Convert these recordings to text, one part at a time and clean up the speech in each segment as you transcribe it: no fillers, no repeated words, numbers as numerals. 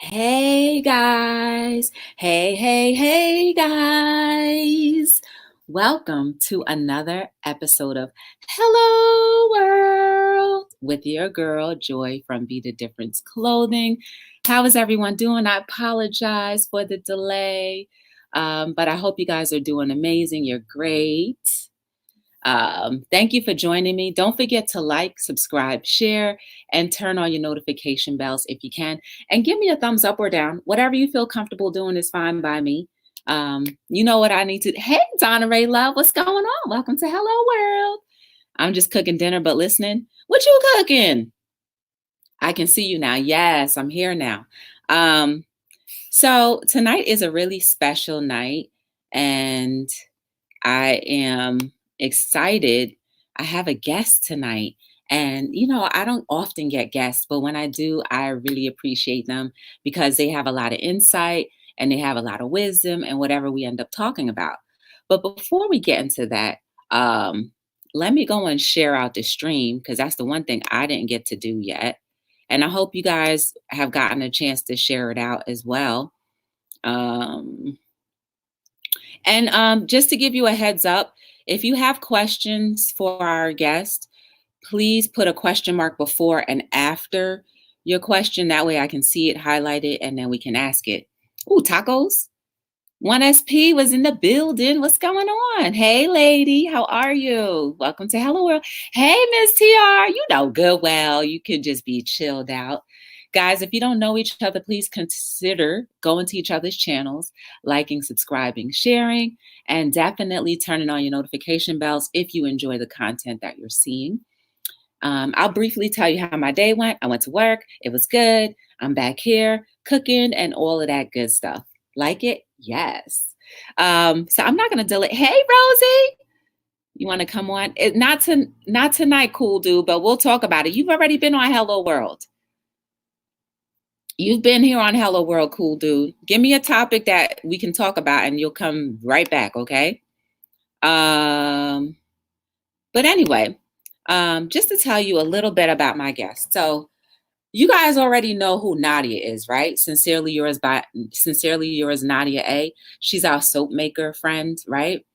Hey guys. Hey guys. Welcome to another episode of Hello World with your girl Joy from Be the Difference Clothing. How is everyone doing? I apologize for the delay, but I hope you guys are doing amazing. You're great. Thank you for joining me. Don't forget to like, subscribe, share, and turn on your notification bells if you can. And give me a thumbs up or down. Whatever you feel comfortable doing is fine by me. You know what I need to. Hey, Donna Ray Love, what's going on? Welcome to Hello World. I'm just cooking dinner, but listening. What you cooking? I can see you now. Yes, I'm here now. So tonight is a really special night, and I am excited. I have a guest tonight. And, I don't often get guests, but when I do, I really appreciate them because they have a lot of insight and they have a lot of wisdom and whatever we end up talking about. But before we get into that, let me go and share out the stream because that's the one thing I didn't get to do yet. And I hope you guys have gotten a chance to share it out as well. And just to give you a heads up, if you have questions for our guest, please put a question mark before and after your question. That way I can see it highlighted and then we can ask it. Ooh, tacos. 1SP was in the building. What's going on? Hey, lady. How are you? Welcome to Hello World. Hey, Miss TR. You know good well. You can just be chilled out. Guys, if you don't know each other, please consider going to each other's channels, liking, subscribing, sharing, and definitely turning on your notification bells if you enjoy the content that you're seeing. I'll briefly tell you how my day went. I went to work. It was good. I'm back here cooking and all of that good stuff. Like it? Yes. So I'm not going to delay. Hey, Rosie, you want to come on? Not tonight, cool dude, but we'll talk about it. You've already been on Hello World. You've been here on Hello World, cool dude. Give me a topic that we can talk about and you'll come right back, okay? But anyway, just to tell you a little bit about my guest. So you guys already know who Nadia is, right? Sincerely yours, Nadia A. She's our soap maker friend, right?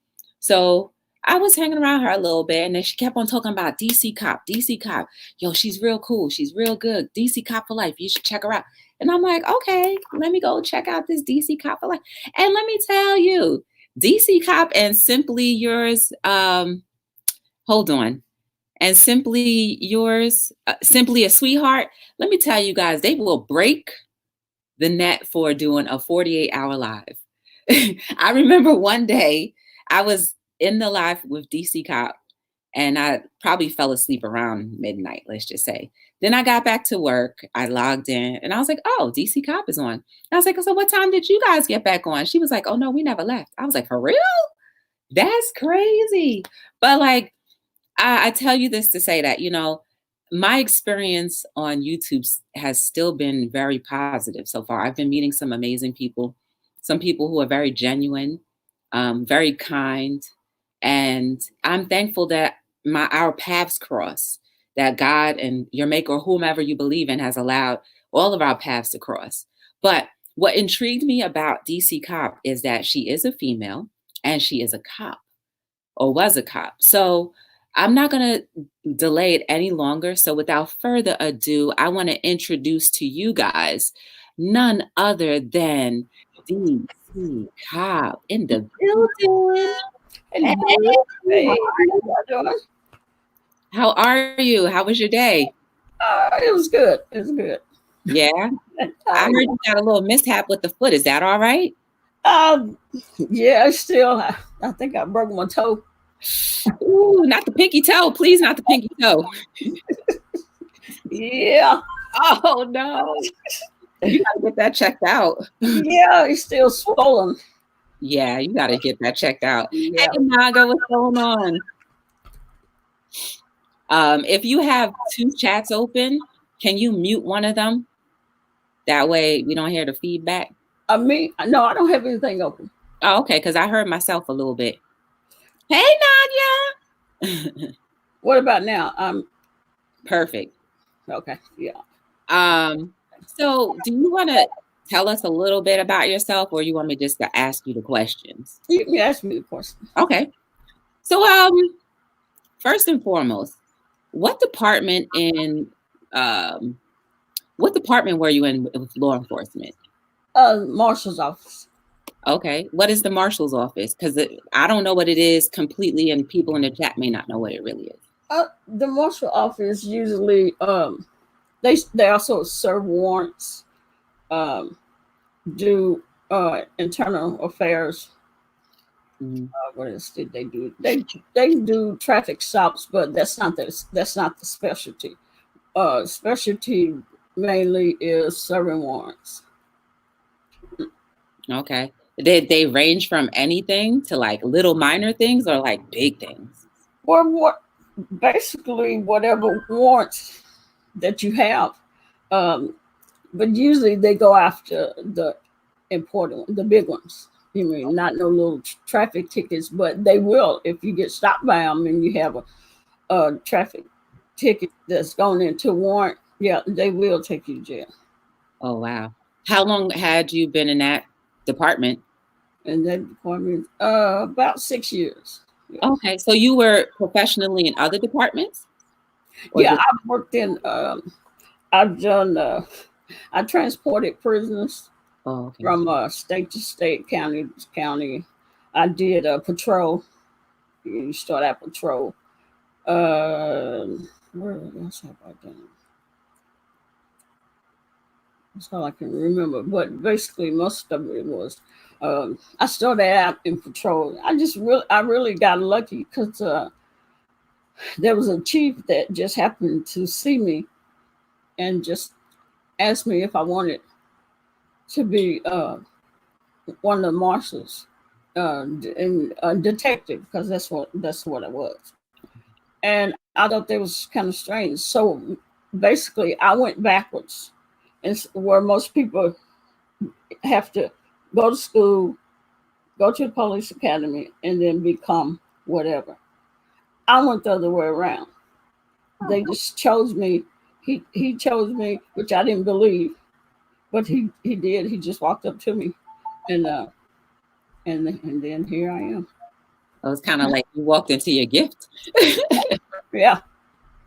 So I was hanging around her a little bit, and then she kept on talking about DCop. Yo, she's real cool. She's real good. DCop for life. You should check her out. And I'm like, okay, let me go check out this DCop for life. And let me tell you, DCop and Simply Yours, hold on. And Simply Yours, Simply a Sweetheart. Let me tell you guys, they will break the net for doing a 48-hour live. I remember one day I was in the live with DC Cop and I probably fell asleep around midnight, let's just say. Then I got back to work. I logged in and I was like, oh, DC Cop is on. And I was like, so what time did you guys get back on? She was like, oh, no, we never left. I was like, for real? That's crazy. But like, I tell you this to say that, my experience on YouTube has still been very positive so far. I've been meeting some amazing people, some people who are very genuine, very kind. And I'm thankful that our paths cross, that God and your maker, or whomever you believe in, has allowed all of our paths to cross. But what intrigued me about DC Cop is that she is a female and she is a cop, or was a cop. So I'm not going to delay it any longer. So without further ado, I want to introduce to you guys none other than DC Cop in the building. Hey, how are you? How was your day? It was good. It was good. Yeah. I heard you got a little mishap with the foot. Is that all right? Yeah, still, I think I broke my toe. Ooh, not the pinky toe. Please, not the pinky toe. Yeah. Oh, no. You got to get that checked out. Yeah, it's still swollen. Yeah, you got to get that checked out. Yeah. Hey, Naga, what's going on? If you have two chats open, can you mute one of them? That way we don't hear the feedback. No, I don't have anything open. Oh, okay, because I heard myself a little bit. Hey, Nadia. What about now? Perfect. Okay, yeah. So do you want to tell us a little bit about yourself, or you want me just to ask you the questions? You can ask me the question. Okay. So, first and foremost, what department were you in with law enforcement? Marshal's office. Okay. What is the marshal's office? Because I don't know what it is completely, and people in the chat may not know what it really is. The marshal office usually they also serve warrants, do internal affairs. Mm-hmm. What else did they do? They do traffic stops, but that's not the specialty. Specialty mainly is serving warrants. Okay. Did they range from anything to like little minor things or like big things? Well, basically whatever warrants that you have, but usually they go after the important, the big ones. You mean not no little traffic tickets, but they will if you get stopped by them and you have a traffic ticket that's going into warrant. Yeah, they will take you to jail. Oh wow! How long had you been in that department? In that department, about 6 years. Yeah. Okay, so you were professionally in other departments? Yeah, I've worked in. I've done. I transported prisoners from state to state, county to county. I did a patrol. You start out patrol. Where else have I done? That's all I can remember. But basically, most of it was. I started out in patrol. I really got lucky because there was a chief that just happened to see me, and just asked me if I wanted to be one of the marshals and a detective, because that's what I was. And I thought that was kind of strange. So basically, I went backwards, and where most people have to go to school, go to the police academy, and then become whatever. I went the other way around. They just chose me. He chose me, which I didn't believe, but he did. He just walked up to me, and then here I am. It was kind of like you walked into your gift. Yeah.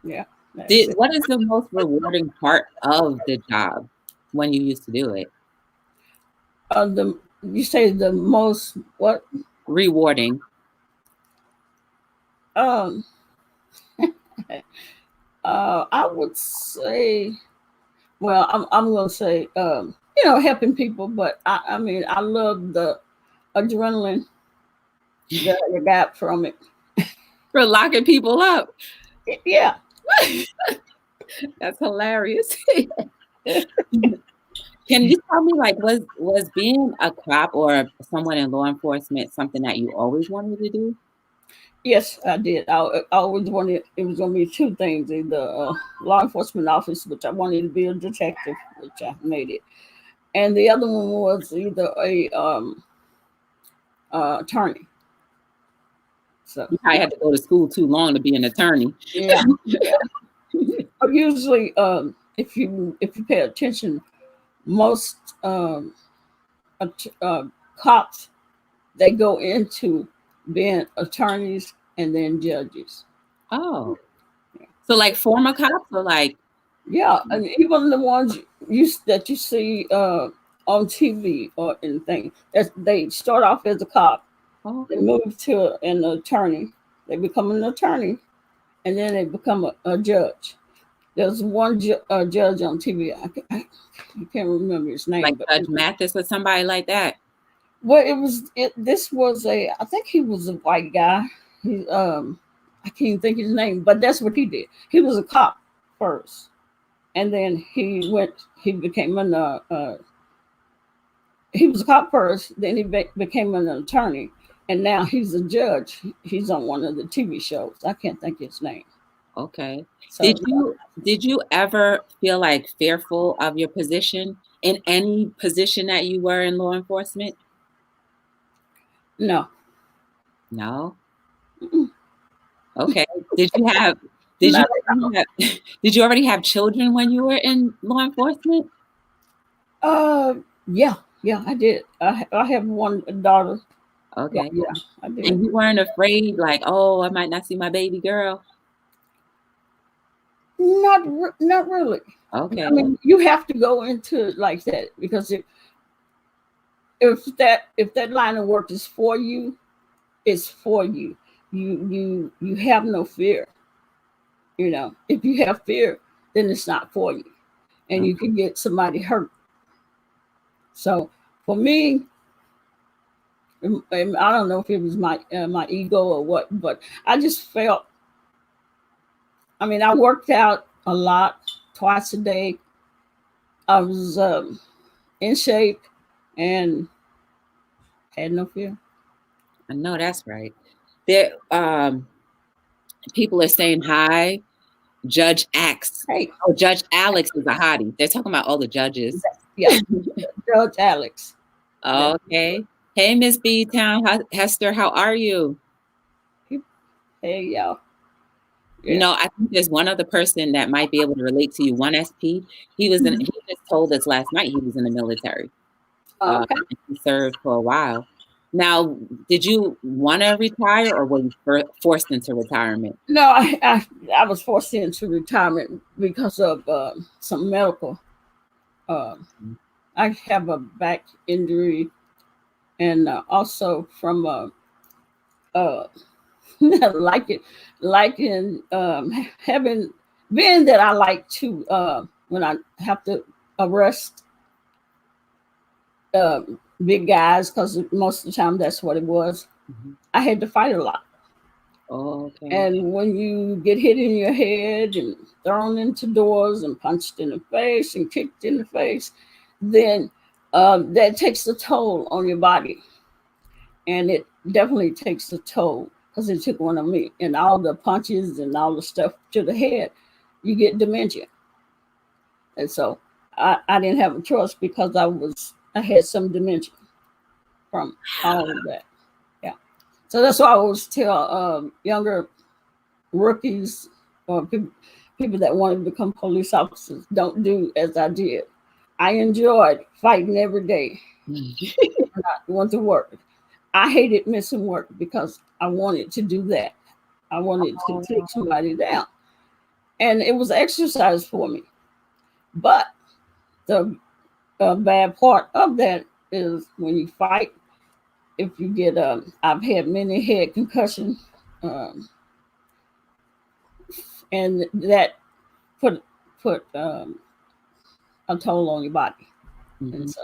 What is the most rewarding part of the job when you used to do it? You say the most what? Rewarding. I would say, well, I'm going to say, helping people, but I mean, I love the adrenaline that I got from it. For locking people up. Yeah. That's hilarious. Can you tell me, like, was being a cop or someone in law enforcement something that you always wanted to do? Yes, I did. I always wanted, it was going to be two things, either law enforcement office, which I wanted to be a detective, which I made it. And the other one was either a attorney. So you probably had to go to school too long to be an attorney. Yeah. Usually, if you pay attention, most cops, they go into being attorneys and then judges. Oh, so like former cops or like? Yeah, and even the ones that you see on TV or anything, they start off as a cop, they move to an attorney, they become an attorney, and then they become a judge. There's one judge on TV. I can't remember his name. Like Judge Mathis or somebody like that. Well, this was I think he was a white guy. He I can't even think his name, but that's what he did. He was a cop first, and then he became he was a cop first, then he became an attorney, and now he's a judge. He's on one of the TV shows. I can't think his name. Okay. So, did you ever feel like fearful of your position in any position that you were in law enforcement? No. No. Mm-mm. Okay. Did you already have children when you were in law enforcement? Yeah, yeah, I did. I have one daughter. Okay. Yeah, I did. And you weren't afraid, like, oh, I might not see my baby girl. Not really. Okay. I mean, you have to go into it like that because if that line of work is for you, it's for you. You have no fear. If you have fear, then it's not for you, and you can get somebody hurt. So for me, and I don't know if it was my ego or what, but I just felt. I mean, I worked out a lot, twice a day. I was in shape and had no fear. I know that's right. There, people are saying hi. Judge Axe. Hey, Oh, Judge Alex is a hottie. They're talking about all the judges. yeah, Judge Alex. Okay. Hey, Miss B Town. Hester, how are you? Hey, y'all. You Yeah. know, I think there's one other person that might be able to relate to you. One SP. He just told us last night he was in the military. Okay. He served for a while. Now, did you want to retire or were you forced into retirement? No, I was forced into retirement because of some medical. Uh, I have a back injury, and also from uh, like it, like in having being that I like to when I have to arrest big guys because most of the time that's what it was. Mhm. I had to fight a lot. Okay. And when you get hit in your head and thrown into doors and punched in the face and kicked in the face, then that takes a toll on your body. And it definitely takes a toll because it took one of me. And all the punches and all the stuff to the head, you get dementia. And so I didn't have a choice because I had some dementia from all of that. Yeah. So that's why I always tell younger rookies or people that want to become police officers, don't do as I did. I enjoyed fighting every day when I went to work. I hated missing work because I wanted to do that. I wanted to take somebody down. And it was exercise for me. But the bad part of that is when you fight, if you get, I've had many head concussions, um, and that put put a toll on your body. And Mhm. so,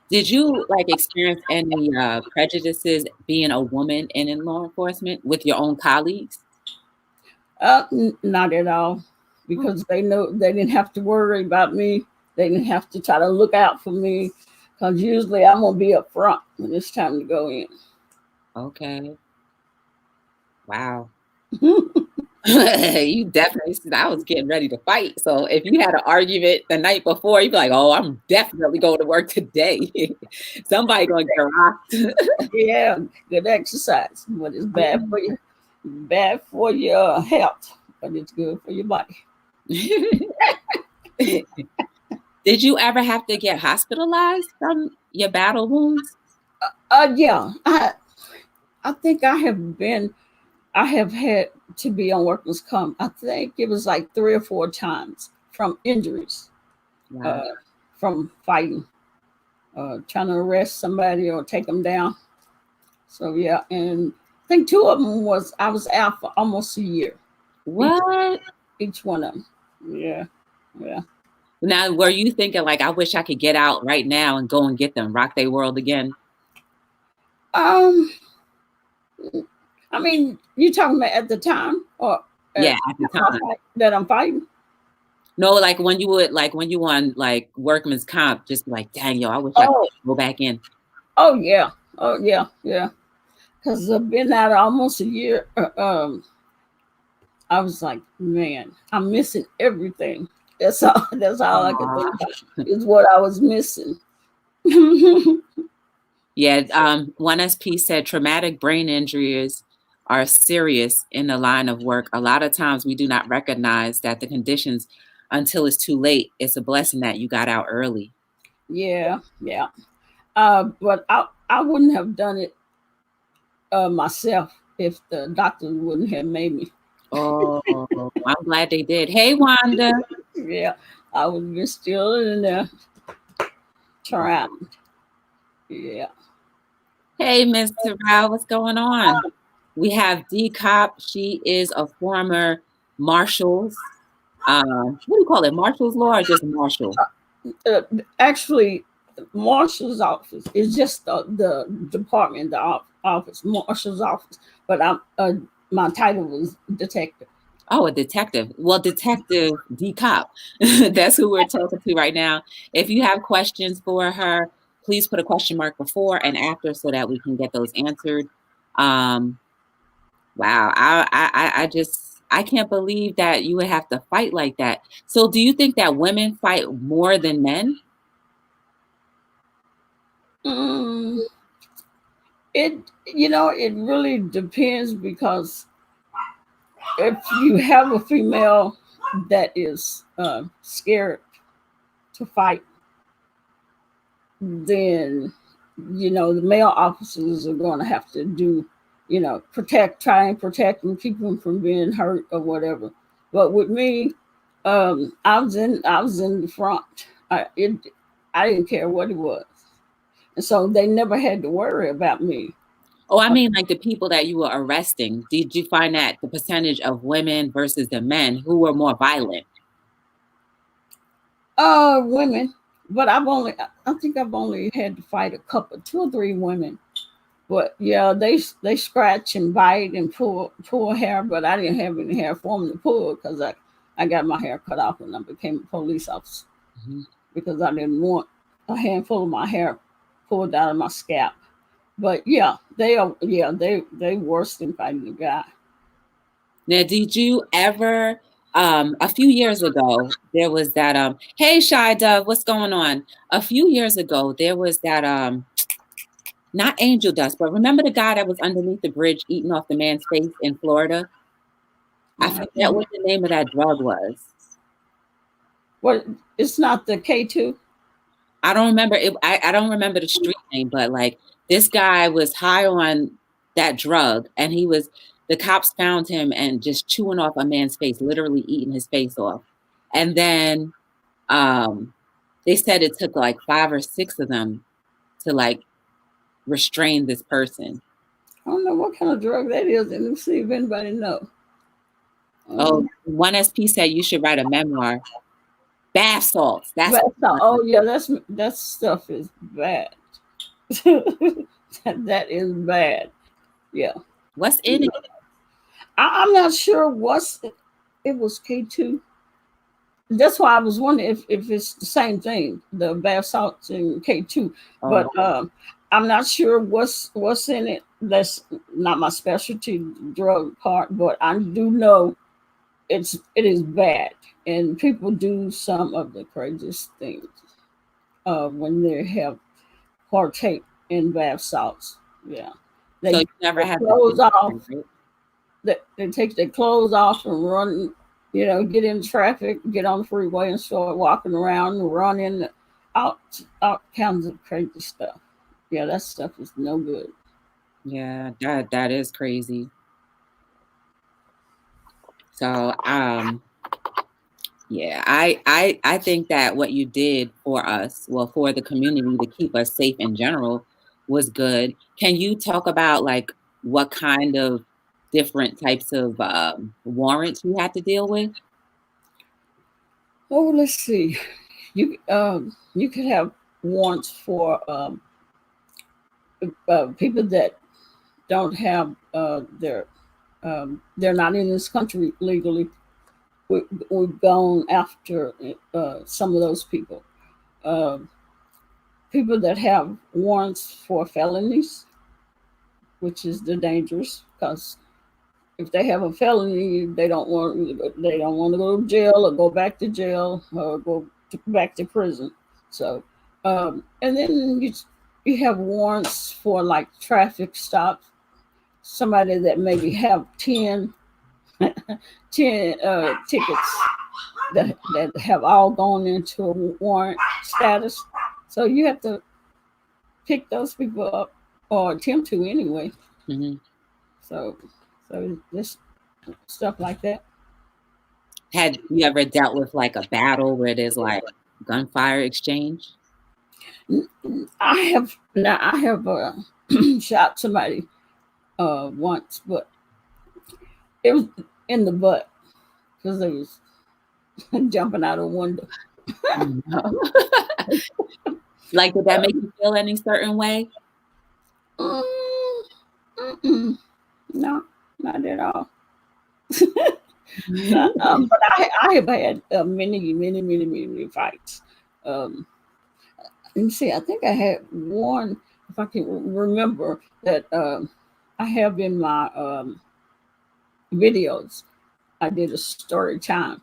Did you like experience any prejudices being a woman and in law enforcement with your own colleagues? not at all, because they know they didn't have to worry about me. They didn't have to try to look out for me, because usually I'm gonna be up front when it's time to go in. Okay. Wow. You definitely said I was getting ready to fight. So if you had an argument the night before, you'd be like, "Oh, I'm definitely going to work today." Somebody going to get rocked. Yeah, good exercise, but it's bad for your health, but it's good for your body. Did you ever have to get hospitalized from your battle wounds? Yeah, I think I have had to be on workman's comp. I think it was like 3 or 4 times from injuries, Wow. uh, from fighting, trying to arrest somebody or take them down. So yeah, and I think two of them was I was out for almost a year. Each What? each one of them. Yeah, yeah. Now, were you thinking like, I wish I could get out right now and go and get them, rock their world again? Um, I mean, you talking about at the time or Yeah, at at the time. that I'm fighting? No, like when you on like workman's comp, just be like, dang, yo, I wish I could Oh, go back in. oh yeah, oh yeah, yeah. Because I've been out almost a year. I was like, man, I'm missing everything. That's all. That's all I could think Aw. about is what I was missing. Yeah, one SP said traumatic brain injuries are serious in the line of work. A lot of times we do not recognize that the conditions until it's too late. It's a blessing that you got out early. Yeah, yeah. But I wouldn't have done it myself if the doctor wouldn't have made me. Oh, I'm glad they did. Hey, Wanda. Yeah, I would have been still in there trying. Yeah. Hey, Miss Terrell, what's going on? We have DCop. She is a former Marshals. What do you call it? Marshals law or just Marshal? Uh, Actually, Marshall's office is just the department, the office, Marshall's office. But my title was detective. Oh, a detective. Well, Detective DCop. That's who we're talking to right now. If you have questions for her, please put a question mark before and after so that we can get those answered. Um, wow, I can't believe that you would have to fight like that. So, do you think that women fight more than men? Mm, it really depends because if you have a female that is scared to fight, then the male officers are going to have to do, try and protect them, keep them from being hurt or whatever. But with me, I was in the front. I didn't care what it was, and so they never had to worry about me. Oh, I mean, like the people that you were arresting. Did you find that the percentage of women versus the men who were more violent? Women, but I think I've only had to fight a couple, two or three women. But yeah, they scratch and bite and pull hair, but I didn't have any hair for them to pull because I got my hair cut off when I became a police officer Mhm. because I didn't want a handful of my hair pulled out of my scalp. But yeah, they worse than fighting a guy. Now, did you ever, a few years ago, there was that, hey, Shy Dove, what's going on? A few years ago, there was that, not angel dust, but remember the guy that was underneath the bridge eating off the man's face in Florida? I forget Mhm. what the name of that drug was. What it's not the K2. I don't remember it. I don't remember the street name, but like this guy was high on that drug and the cops found him and just chewing off a man's face, literally eating his face off. And then um they said it took like 5 or 6 of them to like restrain this person. I don't know what kind of drug that is, and let's see if anybody know. Oh, Um, one SP said you should write a memoir. Bath salts. That's but what it was. oh yeah, that stuff is bad. That is bad. Yeah. What's in Yeah. it? I'm not sure what's it was K2. That's why I was wondering if it's the same thing, the bath salts and K2. Oh, But I'm not sure what's in it. That's not my specialty drug part, but I do know it is bad, and people do some of the craziest things when they have partake in bath salts. Yeah, so they you never take had to clothes off. do right? They take their clothes off and run. Get in traffic, get on the freeway, and start walking around, and running, out all kinds of crazy stuff. Yeah, that stuff is no good. Yeah, that is crazy. So, yeah, I think that what you did for us, well, for the community to keep us safe in general, was good. Can you talk about like what kind of different types of warrants you had to deal with? Oh, let's see. You could have warrants for people that don't have they're not in this country legally. We've gone after some of those people. Uh, People that have warrants for felonies, which is the dangerous, because if they have a felony, they don't want to go to jail or go back to jail or back to prison. So, and then you have warrants for like traffic stops. Somebody that maybe have 10 tickets that have all gone into a warrant status. So you have to pick those people up, or attempt to anyway. Mm-hmm. So just stuff like that. Had you ever dealt with like a battle where there's like gunfire exchange? I have shot somebody once, but it was in the butt because they was jumping out a window. No. Like, did that make you feel any certain way? No, not at all. But I have had many fights. Let me see. I think I had one, if I can remember, that I have in my videos. I did a story time,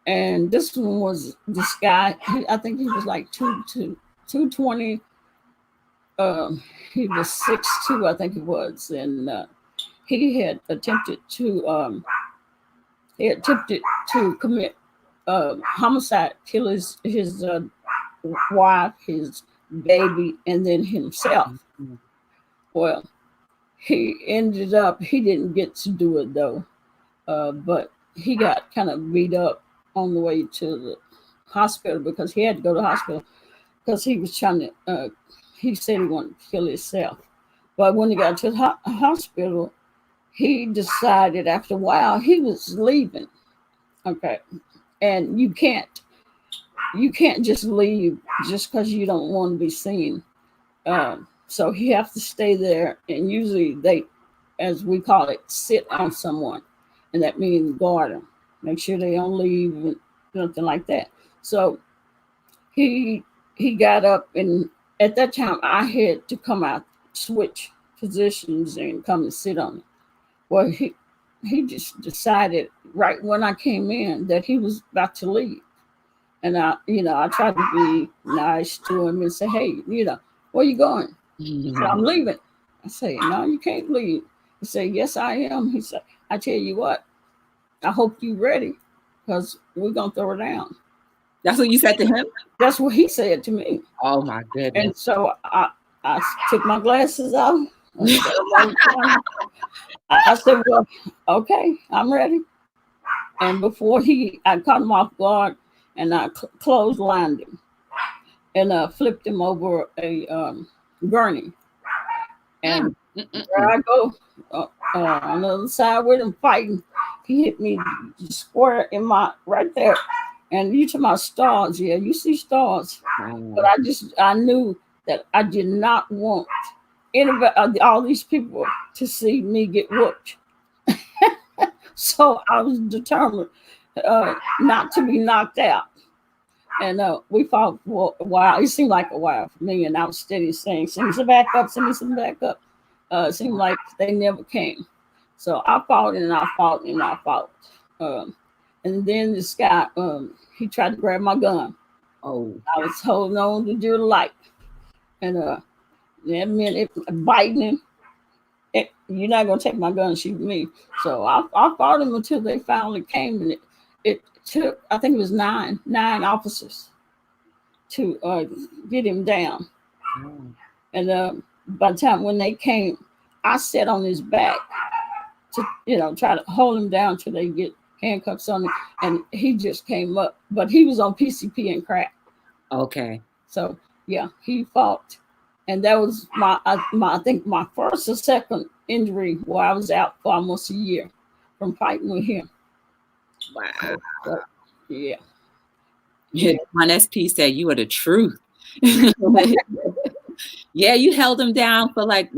and this one was this guy. I think he was like 220. He was 6'2", I think he was, and he had attempted to commit homicide, kill his wife, his baby, and then himself. Well, he didn't get to do it though, but he got kind of beat up on the way to the hospital because he had to go to the hospital because he was trying to, he said he wanted to kill himself. But when he got to the hospital, he decided after a while he was leaving. Okay. And you can't just leave just because you don't want to be seen. So he have to stay there, and usually they, as we call it, sit on someone, and that means guard them, make sure they don't leave, and nothing like that. So he got up, and at that time I had to come out, switch positions, and come and sit on it. Well, he just decided right when I came in that he was about to leave. And I tried to be nice to him and say, hey, where you going? He said, I'm leaving. I say, no, you can't leave. He said, yes, I am. He said, I tell you what, I hope you're ready because we're going to throw it down. That's what you said to him? That's what he said to me. Oh, my goodness. And so I took my glasses off. I said, well, okay, I'm ready. And before I caught him off guard, and I clotheslined him and flipped him over a gurney. And there I go on the other side with him fighting. He hit me square in my right there. And you to my stars, yeah, you see stars. But I knew that I did not want anybody, all these people to see me get whooped. So I was determined not to be knocked out. And we fought for a while. It seemed like a while for me, and I was steady saying, send me some backup, send me some backup. It seemed like they never came. So I fought and I fought and I fought. And then this guy, he tried to grab my gun. Oh. I was holding on to dear life. And that meant it biting him. You're not going to take my gun and shoot me. So I fought him until they finally came, and it took, I think it was nine officers to get him down. And by the time when they came, I sat on his back to try to hold him down till they get handcuffs on him, and he just came up. But he was on PCP and crack. Okay. So yeah, he fought, and that was I think my first or second injury where I was out for almost a year from fighting with him. Wow. So, yeah. One SP said you are the truth. Yeah, you held him down for like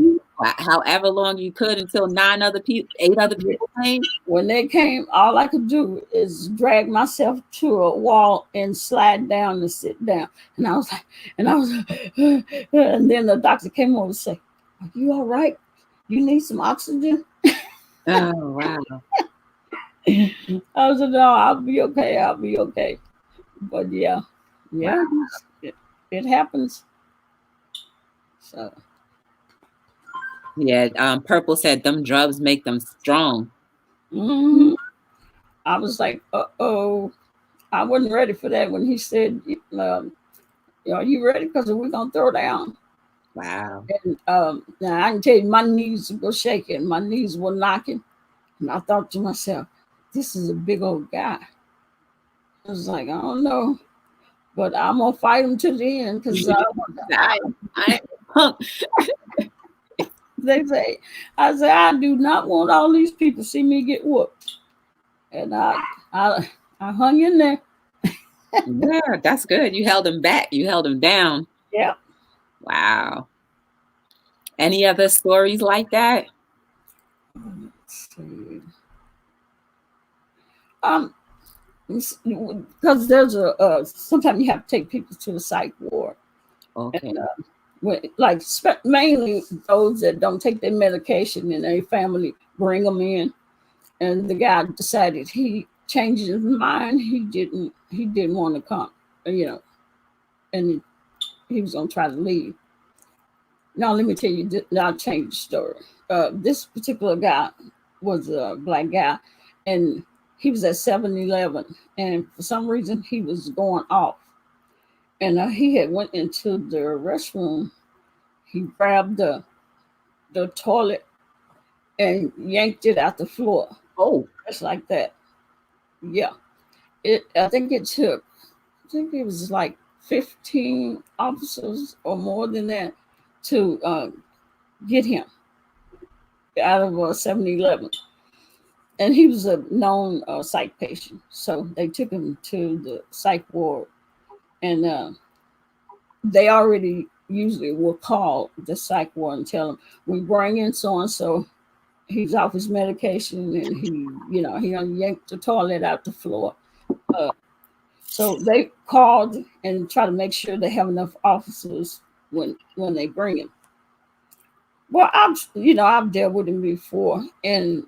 however long you could until 8 other people came. When they came, all I could do is drag myself to a wall and slide down and sit down. And I was like, and then the doctor came over and said, "Are you all right? You need some oxygen?" Oh, wow. I said, "No, I'll be okay. I'll be okay." But yeah, it happens. So. Yeah, Purple said them drugs make them strong. Mm-hmm. I was like, uh-oh. I wasn't ready for that when he said, Are you ready? Because we're gonna throw down. Wow. And now I can tell you, my knees were shaking, my knees were knocking, and I thought to myself, "This is a big old guy." I was like, "I don't know, but I'm gonna fight him to the end." Because I punk. they say, I say, I do not want all these people to see me get whooped, and I hung in there. Yeah, that's good. You held him back. You held him down. Yeah. Wow. Any other stories like that? Let's see. Um, because there's sometimes you have to take people to the psych ward, Okay. and like mainly those that don't take their medication and their family bring them in, and the guy decided he changed his mind. He didn't want to come, and he was gonna try to leave. Now let me tell you, I'll change the story. This particular guy was a black guy, and he was at 7-Eleven, and for some reason he was going off, and he had went into the restroom. He grabbed the toilet and yanked it out the floor, Oh, just like that. Yeah, I think it took. I think it was like 15 officers or more than that to get him out of 7-Eleven. And he was a known psych patient. So they took him to the psych ward. And they already usually will call the psych ward and tell them, we bring in so and so. He's off his medication and he yanked the toilet out the floor. So they called and try to make sure they have enough officers when they bring him. Well, I've dealt with him before, and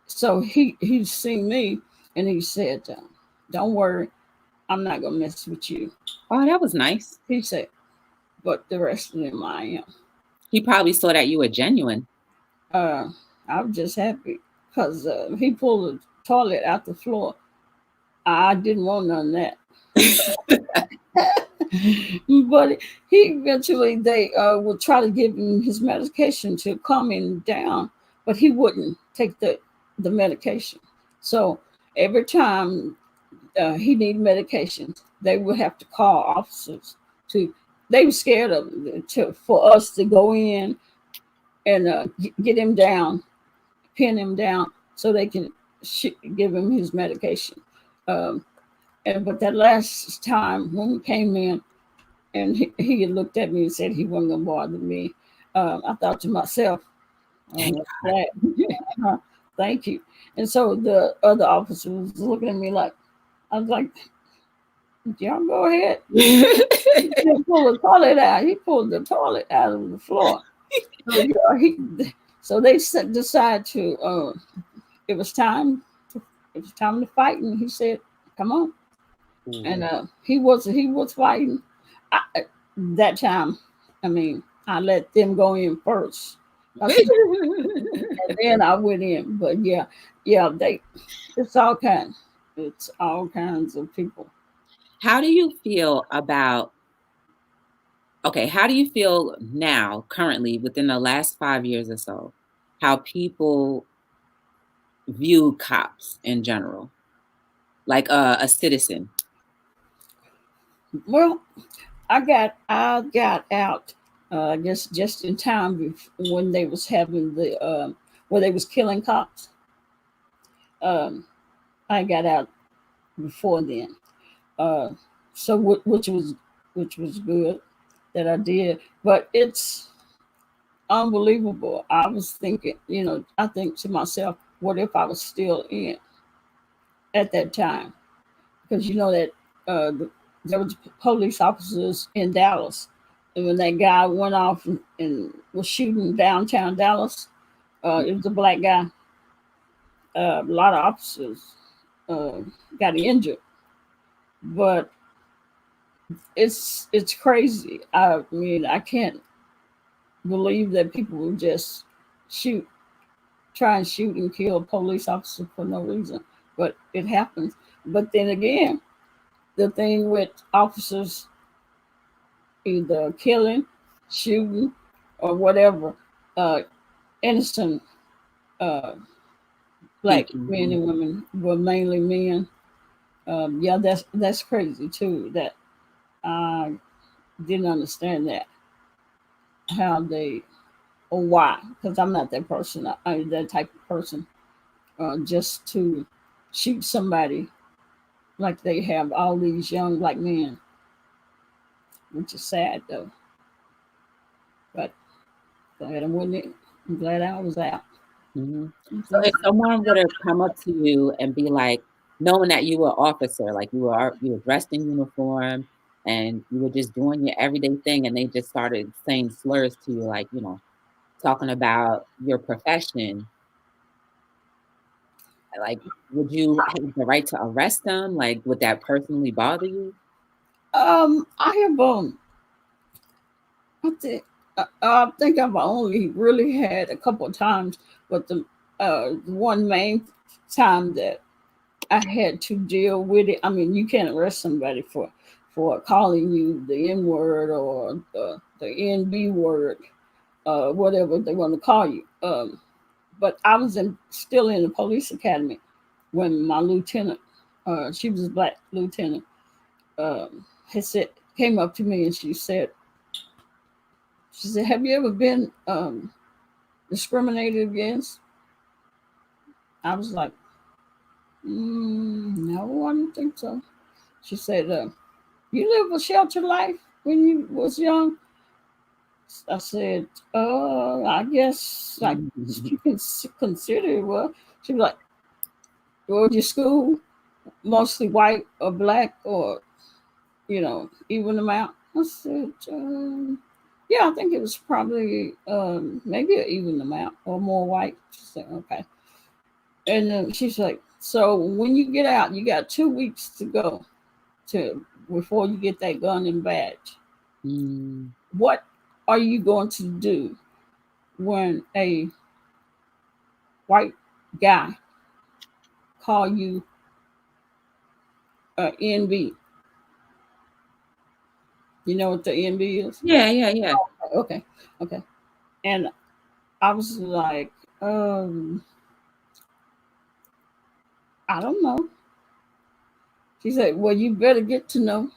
so he's seen me, and he said, "Don't worry, I'm not gonna mess with you." oh, that was nice. He said, "But the rest of them, I am." He probably saw that you were genuine. I was just happy because he pulled the toilet out the floor. I didn't want none of that. But he eventually they would try to give him his medication to calm him down, but he wouldn't take the medication. So every time he needed medication, they would have to call officers to. They were scared of for us to go in and get him down, pin him down, so they can give him his medication. Um, but that last time when we came in, and he looked at me and said he wasn't gonna bother me. I thought to myself, Thank oh, that. Thank you. And so the other officer was looking at me like, I was like, y'all go ahead. He pulled the toilet out. He pulled the toilet out of the floor. So they decided to. It was time. It was time to fight, and he said, "Come on." And he was fighting. That time, I mean, I let them go in first, and then I went in. But yeah, it's all kinds of people. How do you feel about, okay, how do you feel now, currently, within the last 5 years or so, how people view cops in general, like a citizen? Well, I got out. I guess just in time when they was having the where they was killing cops. Um, I got out before then. Uh, so which was good that I did, but it's unbelievable. I was thinking, I think to myself, what if I was still in at that time? Because you know that there was police officers in Dallas, and when that guy went off and was shooting downtown Dallas, it was a black guy. A lot of officers uh, got injured, but it's crazy. I mean, I can't believe that people will just shoot, try and shoot and kill a police officer for no reason, but it happens. But then again, the thing with officers, either killing, shooting, or whatever innocent uh, black People. men and women, were mainly men. Yeah, that's crazy too. That I didn't understand that, how they, or why, because I'm not that person. I'm that type of person. Just to shoot somebody like they have all these young black men, which is sad though. But glad I wasn't. I'm glad I was out. Mhm. So if someone were to come up to you and be like, knowing that you were an officer, like you were dressed in uniform and you were just doing your everyday thing, and they just started saying slurs to you, like, talking about your profession, like, would you have the right to arrest them? Like, would that personally bother you? I have I think I think I've only really had a couple of times, but the one main time that I had to deal with it. I mean, you can't arrest somebody for calling you the N word or the NB word, whatever they want to call you. But I was still in the police academy when my lieutenant, she was a black lieutenant, had said, came up to me and she said, "Have you ever been discriminated against?" I was like, "No, I don't think so." She said, "You live a sheltered life when you was young?" I said, I guess like you can consider it. Well, she was like, "Well, your school mostly white or black or even amount?" I said, "Yeah, I think it was probably maybe an even amount or more white." She said, "Okay." And she's like, "So when you get out, you got 2 weeks to go to before you get that gun and badge. Mm. What are you going to do when a white guy call you NB?" You know what the NB is? Yeah, yeah, yeah. Okay, okay. And I was like, I don't know. She said, "Well, you better get to know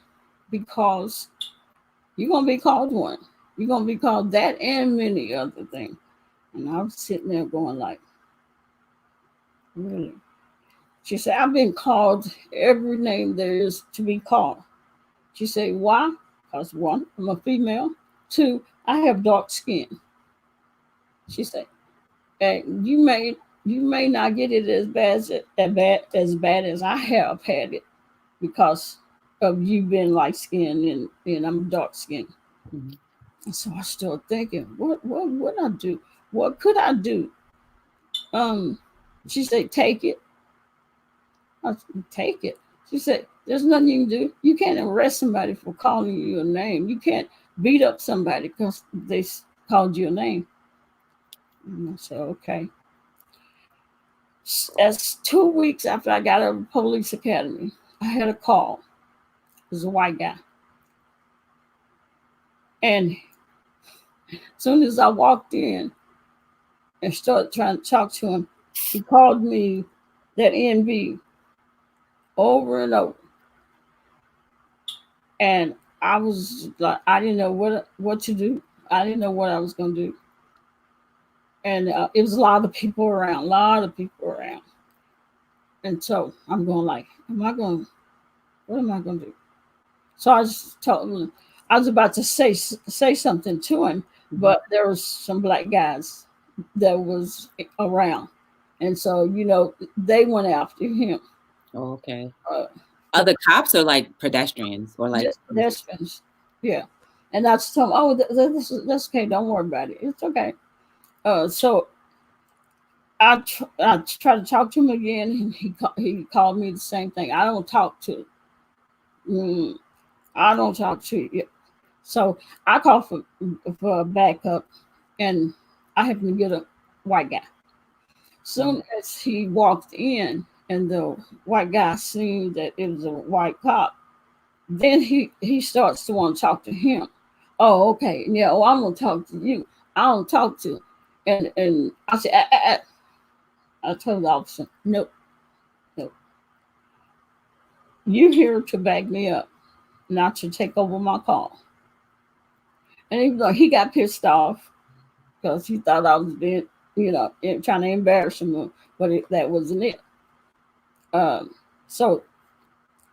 because you're gonna be called one. You're gonna be called that and many other things." And I was sitting there going like, really? She said, "I've been called every name there is to be called." She said, "Why? Because one, I'm a female. Two, I have dark skin." She said, "And you may not get it as bad as I have had it because of you being light skinned and I'm dark skinned." Mhm. And so I started thinking, what would I do? What could I do? Um, she said, "Take it." I said, "Take it." She said, "There's nothing you can do. You can't arrest somebody for calling you a name. You can't beat up somebody because they called you a name." And I said, "Okay." As 2 weeks after I got out of the police academy, I had a call. It was a white guy. And as soon as I walked in and started trying to talk to him, he called me that NB over and over. And I was like, I didn't know what to do. I didn't know what I was going to do. And it was a lot of people around, a lot of people around. And so I'm going like, what am I going to do? So I just told him, I was about to say something to him, Mhm. but there was some black guys that was around. And so, they went after him. Oh, okay. Uh, Other cops are like pedestrians or like just pedestrians. Yeah. And I just told him, "Oh, that's okay. Don't worry about it. It's okay." So I tried to talk to him again, and he called me the same thing. Mm, I don't talk to you. So I called for backup, and I happened to get a white guy. Mhm. Soon as he walked in, and the white guy seen that it was a white cop, then he starts to want to talk to him. Oh, okay. Yeah, oh, I'm gonna talk to you. I don't talk to. And I said, I told the officer, nope, nope. You here to back me up, not to take over my call. And he got pissed off because he thought I was being, trying to embarrass him, but that wasn't it. So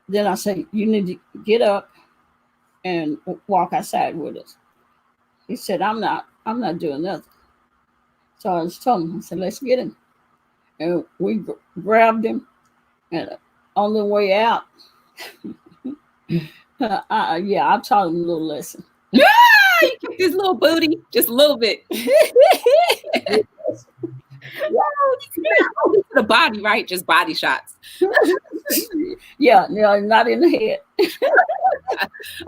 then I said, you need to get up and walk outside with us. He said, I'm not doing nothing. So I just told him, I said, let's get him. And we grabbed him, and on the way out, I taught him a little lesson. Yeah, you kick this little booty just a little bit. The body, right? Just body shots. Yeah, not in the head.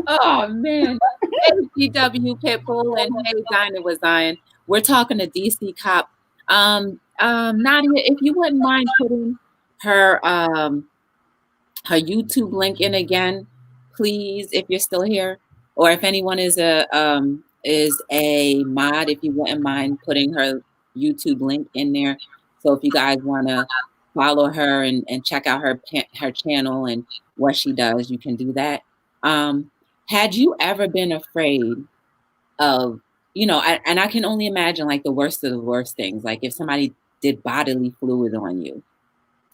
Oh man. Hey, GW Pitbull and hey, Dinah was Zion. We're talking to DCop. Nadia, if you wouldn't mind putting her her YouTube link in again, please, if you're still here, or if anyone is a mod, if you wouldn't mind putting her YouTube link in there. So if you guys want to follow her and check out her channel and what she does, you can do that. Had you ever been afraid of, and I can only imagine like the worst of the worst things, like if somebody did bodily fluid on you,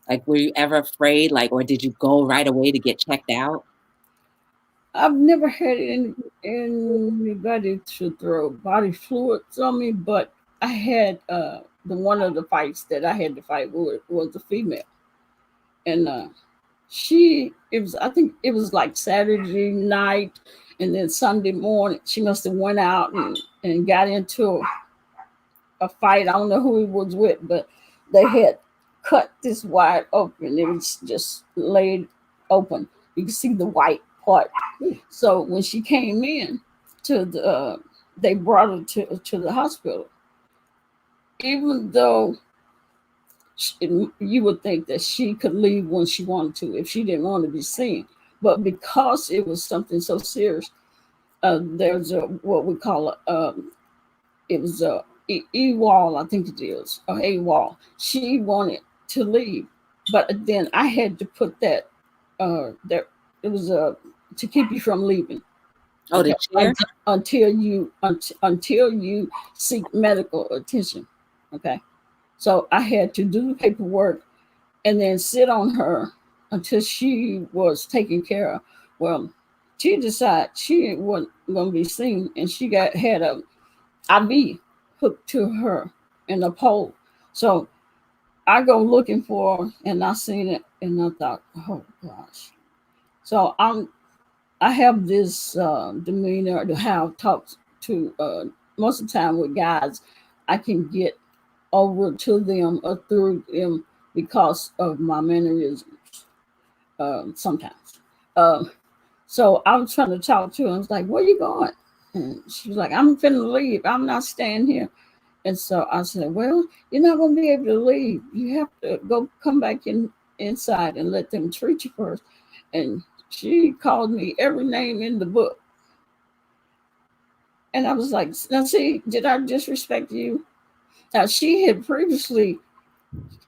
like were you ever afraid, like, or did you go right away to get checked out? I've never had anybody to throw body fluids on me, but I had the one of the fights that I had to fight with was a female, and I think it was like Saturday night, and then Sunday morning she must have went out and got into a fight. I don't know who he was with, but they had cut this wide open. It was just laid open. You can see the white part. So when she came in they brought her to the hospital. Even though you would think that she could leave when she wanted to if she didn't want to be seen, but because it was something so serious, there's what we call it was a wall, I think it is, or a wall. She wanted to leave, but then I had to put that there. It was to keep you from leaving. Oh, the chair? Until you seek medical attention. Okay. So I had to do the paperwork and then sit on her until she was taken care of. Well, she decided she wasn't going to be seen, and she had a IV hooked to her in a pole. So I go looking for her, and I seen it, and I thought, oh gosh. So I have this demeanor to how talks to most of the time with guys. I can get over to them or through them because of my mannerisms sometimes. So I was trying to talk to her. I was like, where you going? And she was like, I'm finna leave. I'm not staying here. And so I said, well, you're not going to be able to leave. You have to come back inside and let them treat you first. And she called me every name in the book. And I was like, now see, did I disrespect you? Now, she had previously,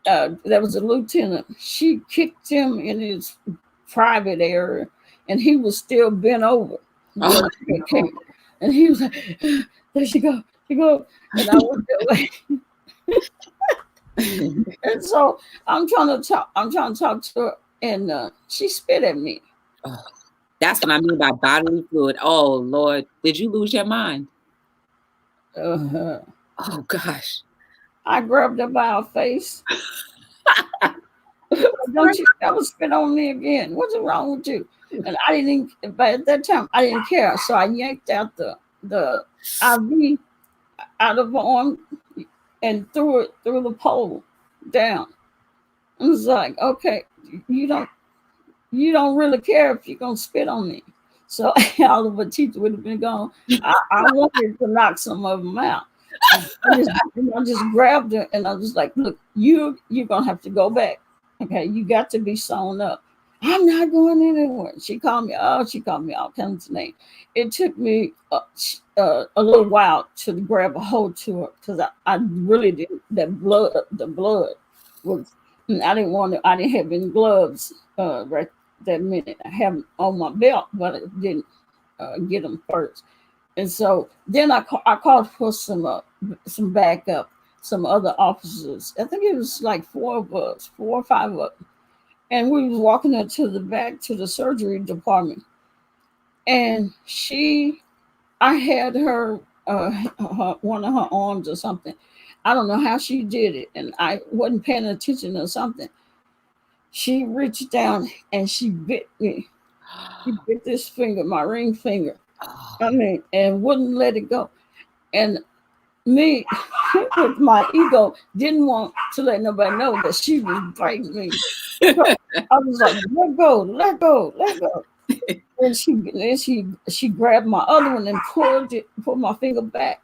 there was a lieutenant. She kicked him in his private area, and he was still bent over. Oh. And he was like, there she go. And I went that way. And so I'm trying to talk to her, and she spit at me. Oh, that's what I mean by bodily fluid. Oh Lord, did you lose your mind? Oh gosh. I grabbed her by her face. Don't you ever spit on me again? What's wrong with you? And I didn't, but at that time I didn't care. So I yanked out the IV out of her arm and threw it through the pole down. I was like, okay, you don't really care if you're gonna spit on me. So all of her teeth would have been gone. I wanted to knock some of them out. I just grabbed her and I was like, look, you're gonna have to go back. Okay, you got to be sewn up. I'm not going anywhere. She called me. Oh, she called me all kinds of names. It took me a little while to grab a hold to her because I really didn't. The blood was. I didn't want to. I didn't have any gloves right that minute. I have them on my belt, but I didn't get them first. And so then I called for some backup, some other officers. I think it was like 4 or 5 of us, and we was walking her to the back to the surgery department, and I had one of her arms or something. I don't know how she did it, and I wasn't paying attention or something. She reached down and she bit me. She bit this finger, my ring finger. I mean, and wouldn't let it go. And me, with my ego, didn't want to let nobody know that she was biting me. So I was like, let go, let go, let go. And she grabbed my other one and pulled my finger back.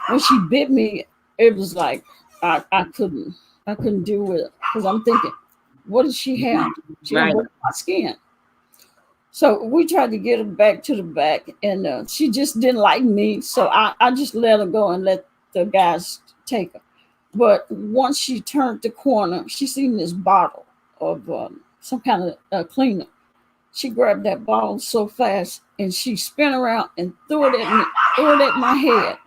When she bit me, it was like I couldn't deal with it because I'm thinking, what does she have? She Right. have my skin. So we tried to get her back to the back, and she just didn't like me. So I just let her go and let the guys take her. But once she turned the corner, she seen this bottle of some kind of cleaner. She grabbed that bottle so fast, and she spun around and threw it at me, threw it at my head.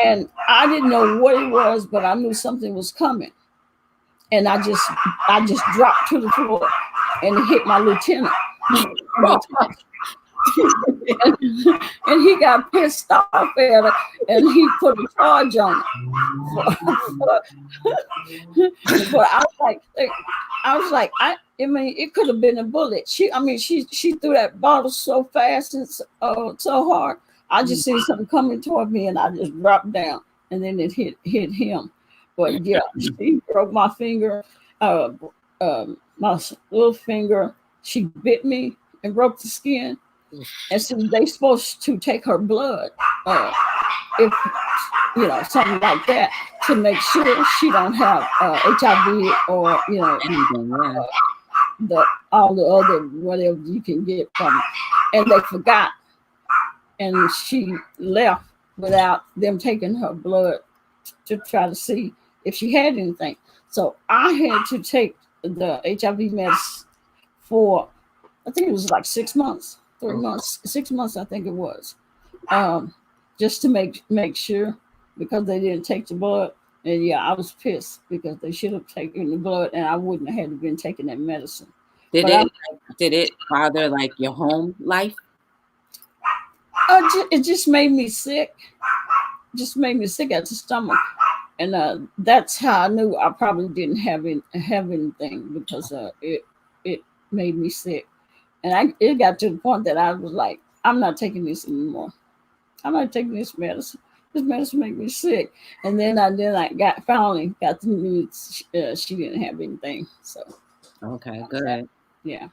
And I didn't know what it was, but I knew something was coming. And I just dropped to the floor and hit my lieutenant. And he got pissed off at her, and he put a charge on her. But I was like, I mean, it could have been a bullet. She threw that bottle so fast and so hard. I just see something coming toward me, and I just dropped down, and then it hit him. But yeah, she broke my finger, my little finger. She bit me and broke the skin. And so they supposed to take her blood, if something like that, to make sure she don't have HIV or all the other whatever you can get from it. And they forgot, and she left without them taking her blood to try to see if she had anything. So I had to take the HIV medicine for, I think it was like 6 months. 3 months, 6 months, I think it was, just to make sure, because they didn't take the blood. And yeah, I was pissed because they should have taken the blood, and I wouldn't have had to been taking that medicine. Did it bother like your home life? It just made me sick. Just made me sick at the stomach, and that's how I knew I probably didn't have anything, because it made me sick. And it got to the point that I was like, I'm not taking this anymore. I'm not taking this medicine. This medicine made me sick. And then I finally got the news she didn't have anything. So okay, good. Yeah.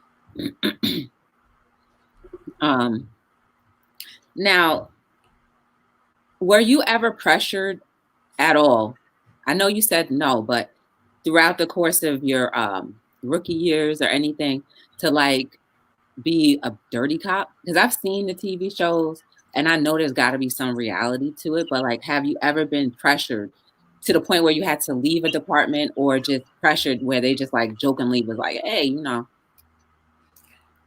Now, were you ever pressured at all? I know you said no, but throughout the course of your rookie years or anything, to like be a dirty cop? Because I've seen the TV shows, and I know there's got to be some reality to it, but like, have you ever been pressured to the point where you had to leave a department, or just pressured where they just like jokingly was like, hey, No,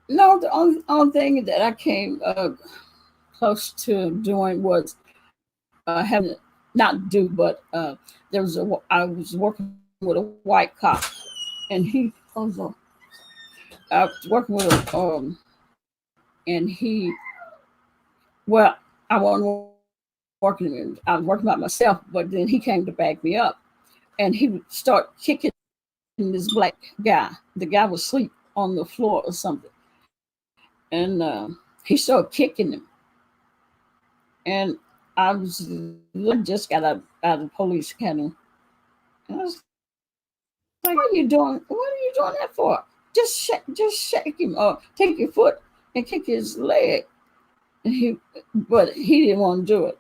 the only thing that I came close to doing was having not do, but I was working with a white cop, and I was working with him, and I wasn't working. I was working by myself, but then he came to back me up, and he would start kicking this black guy. The guy was asleep on the floor or something, and he started kicking him. And I just got out of the police academy, and I was like, "What are you doing? What are you doing that for? Just shake him, or take your foot and kick his leg." But he didn't want to do it.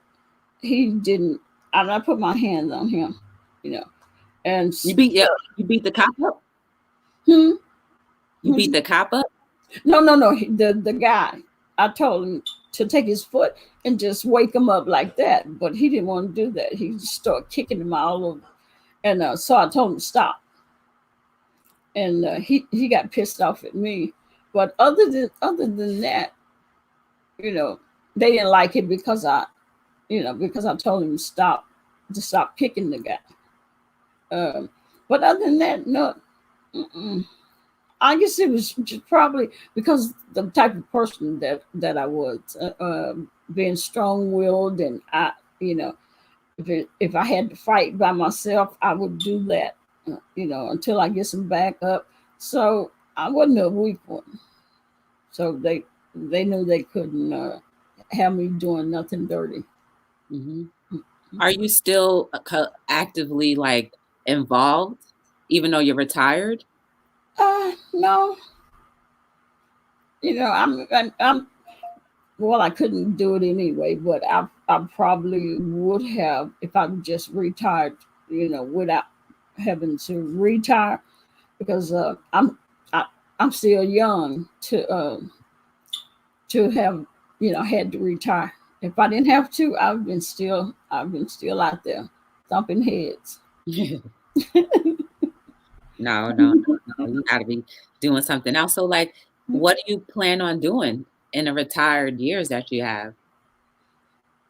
He didn't. I put my hands on him, And you beat the cop up. You beat the cop up? No. The guy. I told him to take his foot and just wake him up like that, but he didn't want to do that. He just started kicking him all over, and so I told him to stop. And he got pissed off at me. But other than that, you know, they didn't like it because because I told him to stop kicking the guy. But other than that, no. Mm-mm. I guess it was just probably because the type of person that I was, being strong-willed, and if I had to fight by myself, I would do that, until I get some back up. So I wasn't a weak one. So they knew they couldn't have me doing nothing dirty. Mm-hmm. Are you still actively like involved, even though you're retired? No. I'm well, I couldn't do it anyway, but I probably would have if I just retired, without having to retire, because I'm still young to have had to retire. If I didn't have to, I've been still out there thumping heads. No. You got to be doing something else. So, like, what do you plan on doing in the retired years that you have?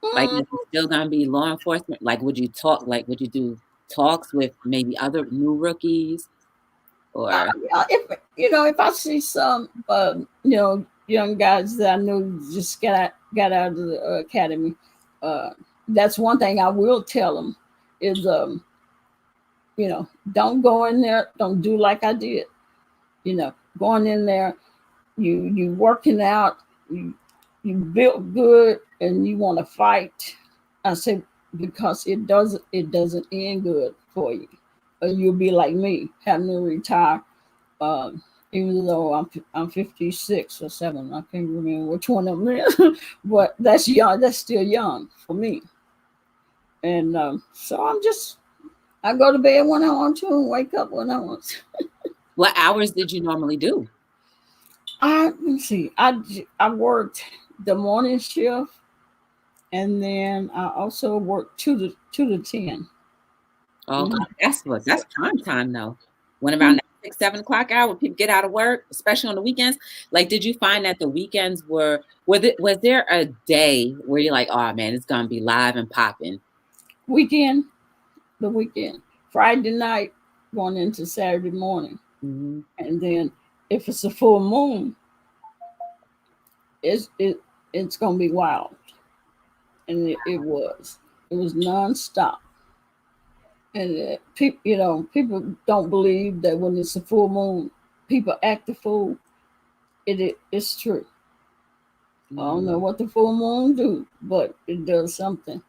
Like, is it still gonna be law enforcement? Like, would you talk? Like, would you do talks with maybe other new rookies, or? Yeah, if I see some young guys that I know just got out of the academy, that's one thing I will tell them is don't go in there, don't do like I did. Going in there, you working out, you built good, and you want to fight. I said, because it doesn't end good for you. You'll be like me, having to retire. Even though I'm 56 or 7, I can't remember which one of them is, but that's young. That's still young for me. And so I go to bed when I want to and wake up when I want to. What hours did you normally do? Let me see. I worked the morning shift, and then I also worked 2 to 10. Oh, that's prime time though. When around that 6, 7 o'clock hour, when people get out of work, especially on the weekends. Like, did you find that the weekends was there a day where you're like, oh man, it's gonna be live and popping? The weekend, Friday night, going into Saturday morning, Mm-hmm. and then if it's a full moon, it's gonna be wild, and it was nonstop. And people don't believe that when it's a full moon, people act a fool. It's true. I don't know what the full moon do, but it does something.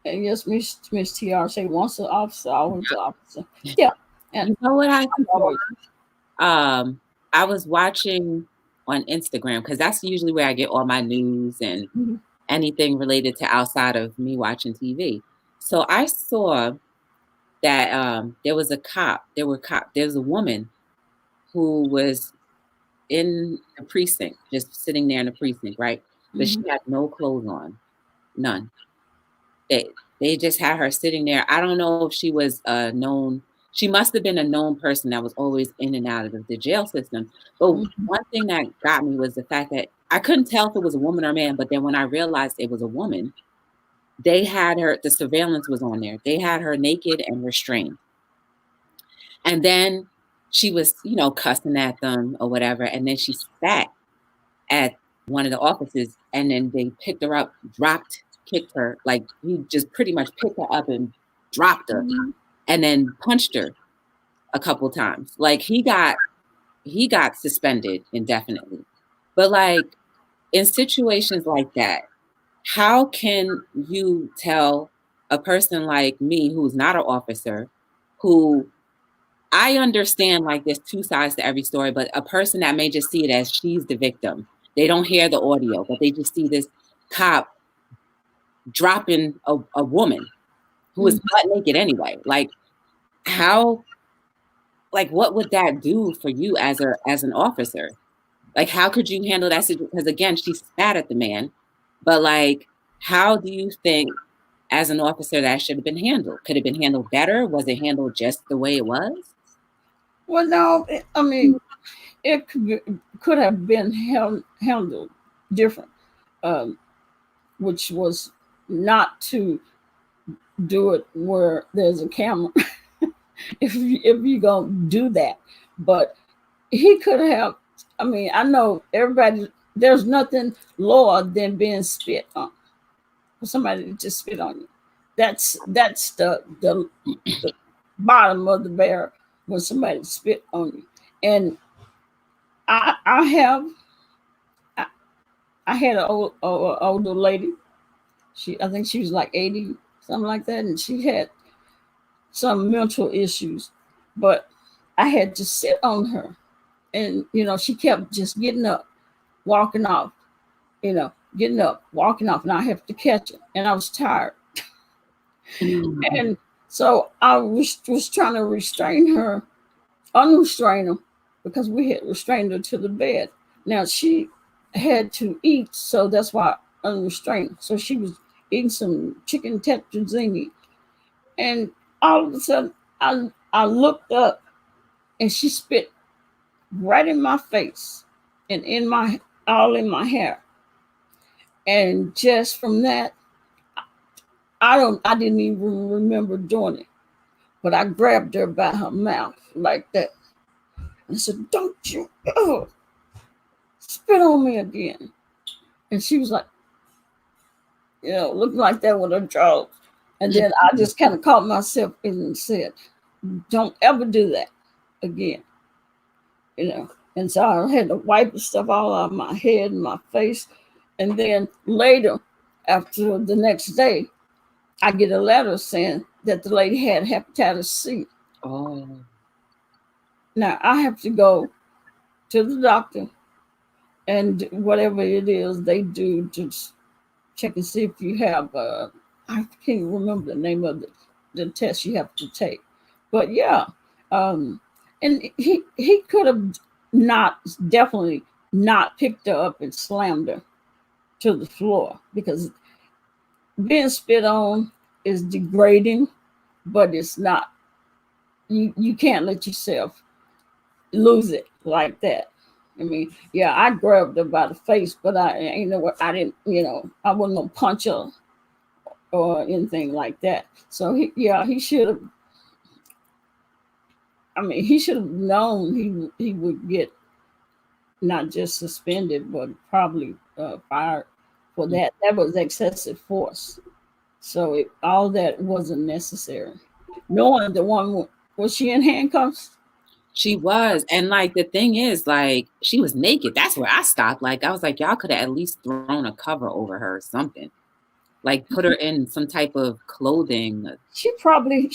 And yes, Miss TR say once an officer, always an officer. Yeah. And you know what I I was watching on Instagram, because that's usually where I get all my news and anything related to outside of me watching TV. So I saw that there was a cop. There was a woman who was in the precinct, just sitting there in the precinct, right? But she had no clothes on, none. They just had her sitting there. I don't know if she was known. She must have been a known person that was always in and out of the jail system. But one thing that got me was the fact that I couldn't tell if it was a woman or a man. But then when I realized it was a woman, they had her. The surveillance was on there. They had her naked and restrained. And then she was, cussing at them or whatever. And then she sat at one of the offices, and then they picked her up, kicked her. Like, he just pretty much picked her up and dropped her, and then punched her a couple times. Like, he got suspended indefinitely. But like, in situations like that, how can you tell a person like me, who's not an officer, who I understand, like, there's two sides to every story, but a person that may just see it as she's the victim, they don't hear the audio, but they just see this cop dropping a woman who is butt naked anyway. Like, how like, what would that do for you as an officer? Like, how could you handle that situation? Because again, she spat at the man, but like, how do you think as an officer that should have been handled? Could it have been handled better? Was it handled just the way it was? Well, no, I mean, it could have been handled different, um, which was not to do it where there's a camera. if you gonna do that, but he could have. I mean, I know everybody. There's nothing lower than being spit on. For somebody to just spit on you. That's the bottom of the barrel when somebody spit on you. And I have I had an older lady. I think she was like 80, something like that, and she had some mental issues, but I had to sit on her, and she kept just getting up, walking off, getting up, walking off, and I have to catch her, and I was tired. And so I was trying to restrain her, unrestrain her, because we had restrained her to the bed. Now she had to eat, so that's why unrestrained. So she was eating some chicken tetrazzini, and all of a sudden I looked up, and she spit right in my face, and all in my hair. And just from that, I didn't even remember doing it. But I grabbed her by her mouth like that. And I said, "Don't you spit on me again." And she was like, looking like that with her jaws. And then I just kind of caught myself and said, "Don't ever do that again." And so I had to wipe the stuff all out of my head and my face. And then later, after the next day, I get a letter saying that the lady had hepatitis C. Oh. Now I have to go to the doctor, and whatever it is they do to check and see if you have, I can't remember the name of the test you have to take. But yeah, and he could have definitely not picked her up and slammed her to the floor, because being spit on is degrading, but it's not. You can't let yourself lose it like that. I mean, yeah, I grabbed her by the face, but I didn't, I wasn't gonna punch her or anything like that. So he should have. I mean, he should have known he would get not just suspended, but probably fired for that. That was excessive force. So all that wasn't necessary. Knowing the one, was she in handcuffs? She was. And like, the thing is, like, she was naked. That's where I stopped. Like, I was like, y'all could have at least thrown a cover over her or something. Like, put her in some type of clothing. She probably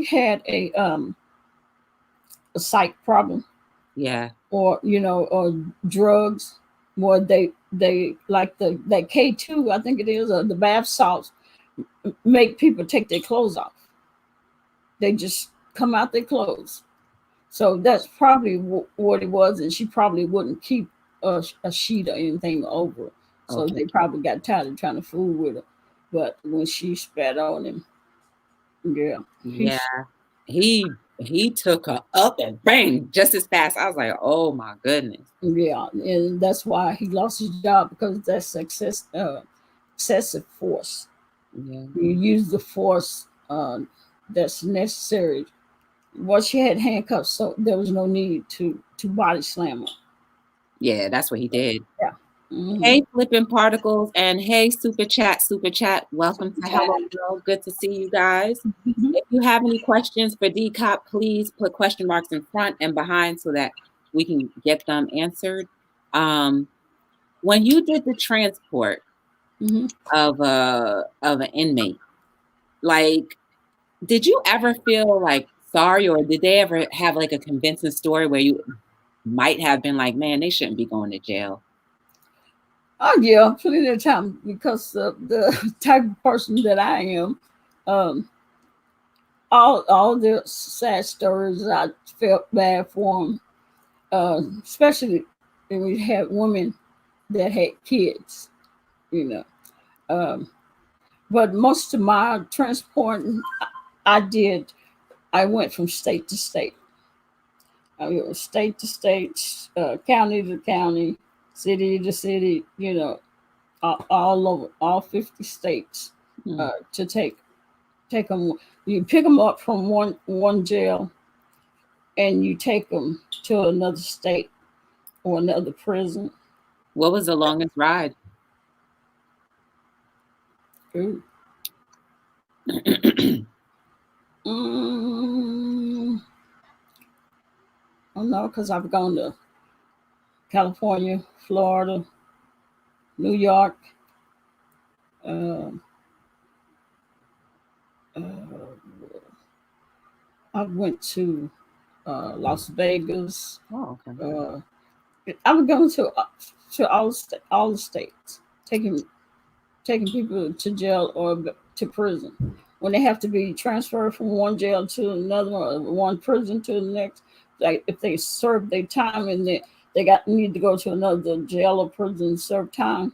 had a psych problem. Yeah. Or or drugs. Or they like that K2, I think it is, or the bath salts make people take their clothes off. They just come out their clothes. So that's probably what it was, and she probably wouldn't keep a sheet or anything over it. So Okay. they probably got tired of trying to fool with her. But when she spat on him, yeah, he took her up and bang just as fast. I was like, oh my goodness. Yeah, and that's why he lost his job, because that's excessive force. Yeah. You use the force that's necessary. Well, she had handcuffs, so there was no need to body slam her. Yeah, that's what he did. Yeah. Mm-hmm. Hey, Flippin Particles, and hey, Super Chat. Welcome to Hello World. Good to see you guys. Mm-hmm. If you have any questions for DCop, please put question marks in front and behind so that we can get them answered. When you did the transport of an inmate, like, did you ever feel like sorry, or did they ever have like a convincing story where you might have been like, man, they shouldn't be going to jail? Oh yeah, plenty of time, because the type of person that I am, all the sad stories. I felt bad for them, especially when we had women that had kids, you know. Um, but most of my transporting, I did. I went from state to state. I went state to state, county to county, city to city. All over all 50 states to take them. You pick them up from one jail, and you take them to another state or another prison. What was the longest ride? Ooh. I don't know, because I've gone to California, Florida, New York. Uh, uh, I went to Las Vegas. Oh, okay. I've gone to all the states, taking people to jail or to prison when they have to be transferred from one jail to another or one prison to the next. Like if they serve their time and they need to go to another jail or prison and serve time,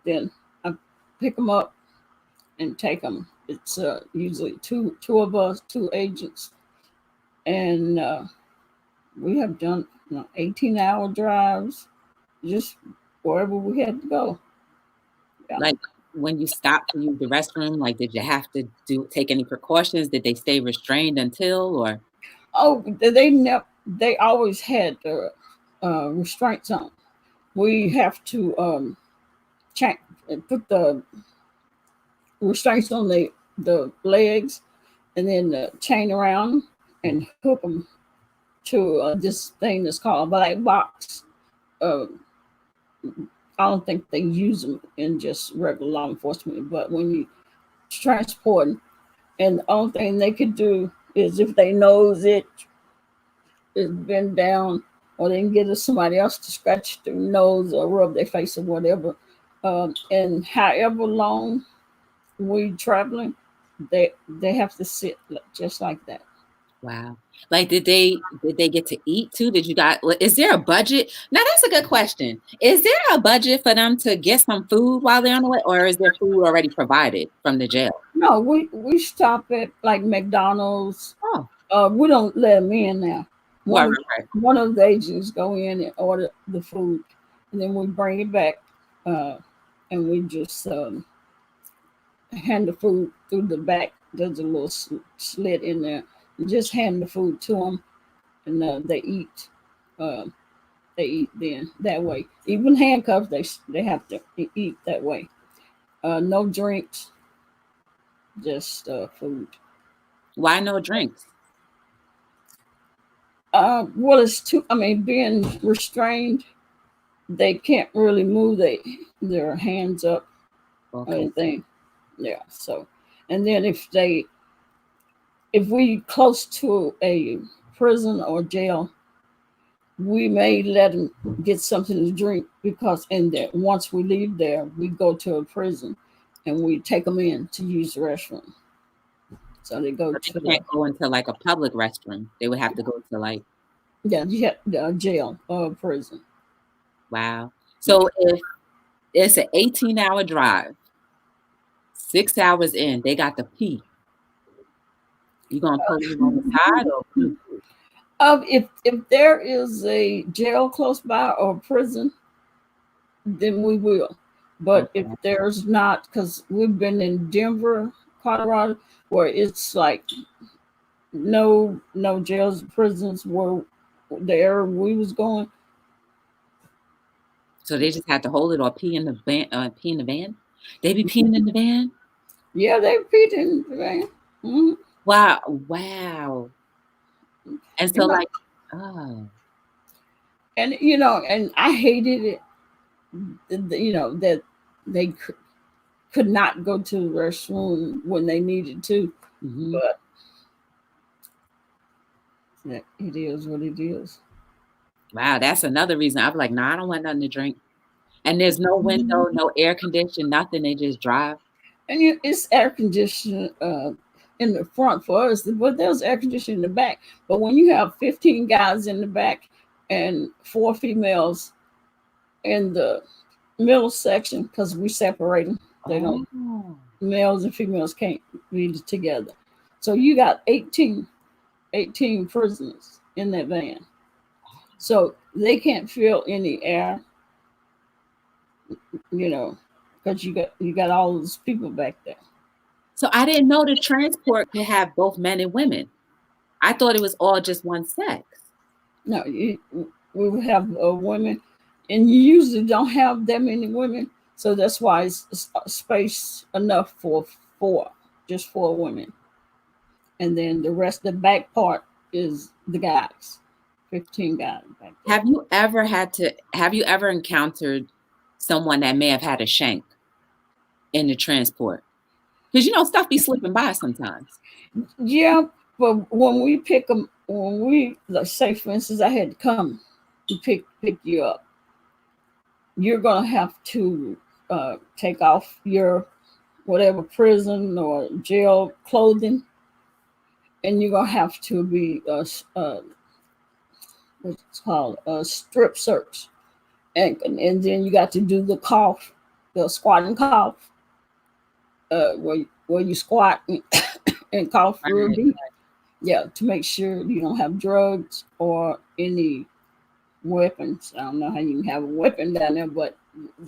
then I pick them up and take them. It's usually two of us, two agents, and we have done 18-hour drives, just wherever we had to go. Yeah. Like when you stopped to use the restroom, like did you have to take any precautions? Did they stay restrained until, or? Oh, they always had restraints on. We have to put the restraints on the legs, and then the chain around and hook them to this thing that's called a black box. Uh, I don't think they use them in just regular law enforcement, but when you transport, and the only thing they could do is if they nose it is bend down, or they can get somebody else to scratch their nose or rub their face or whatever. And however long we traveling, they have to sit just like that. Wow. Like, did they get to eat too? Is there a budget? Now that's a good question. Is there a budget for them to get some food while they're on the way, or is there food already provided from the jail? No, we stop at like McDonald's. Oh. We don't let them in now. Right. One of the agents go in and order the food, and then we bring it back, and we just hand the food through the back. There's a little slit in there. You just hand the food to them, and they eat. They eat then that way. Even handcuffed, they have to eat that way. No drinks, just food. Why no drinks? Well, it's too. I mean, being restrained, they can't really move their hands up or anything. Yeah. So, and then if we close to a prison or jail, we may let them get something to drink, because once we leave there, we go to a prison and we take them in to use the restroom. So they go to can't go into like a public restroom. They would have to go to like jail or prison. Wow. So if it's an 18-hour drive, 6 hours in, they got to pee. You gonna pull them on the side or pee? If there is a jail close by or prison, then we will. But if there's not, because we've been in Denver, Colorado, where it's like no jails, prisons were the area we was going. So they just had to hold it or pee in the van. Pee in the van. They be peeing in the van. Yeah, they peed in the van. Mm-hmm. Wow. And so and and I hated it. That they could not go to the restroom when they needed to, but it is what it is. Wow, that's another reason I'm like, nah, I don't want nothing to drink. And there's no window, no air conditioning, nothing. They just drive. And it's air conditioned. in the front for us, but there's air conditioning in the back. But when you have 15 guys in the back and 4 females in the middle section, because we separate them, they don't. Males and females can't be together. So you got 18 prisoners in that van. So they can't feel any air, because you got all those people back there. So I didn't know the transport could have both men and women. I thought it was all just one sex. No, we would have women, and you usually don't have that many women, so that's why it's space enough for 4, just 4 women, and then the rest, the back part is the guys, 15 guys back there. Have you ever encountered someone that may have had a shank in the transport? Because stuff be slipping by sometimes. Yeah, but when we pick them, let's say, for instance, I had to come and pick you up, you're gonna have to take off your whatever prison or jail clothing, and you're gonna have to be what's called a strip search, and then you got to do the cough, the squat and cough, where you squat and cough real deep. Yeah, to make sure you don't have drugs or any weapons. I don't know how you can have a weapon down there, but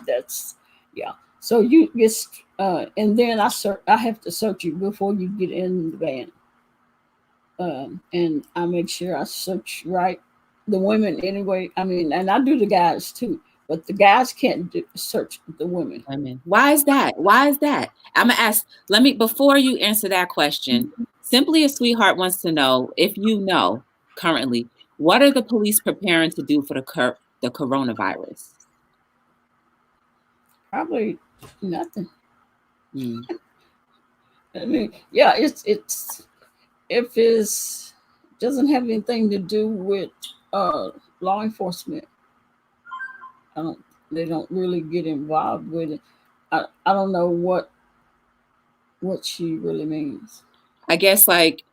that's, yeah. So you get, and then I have to search you before you get in the van. And I make sure I search right. The women anyway, and I do the guys too, but the guys can't search the women. Why is that? I'm gonna ask, before you answer that question, Simply a Sweetheart wants to know if you know currently, what are the police preparing to do for the coronavirus? Probably nothing. Mm. Yeah, it's if it doesn't have anything to do with law enforcement, they don't really get involved with it. I don't know what she really means. I guess like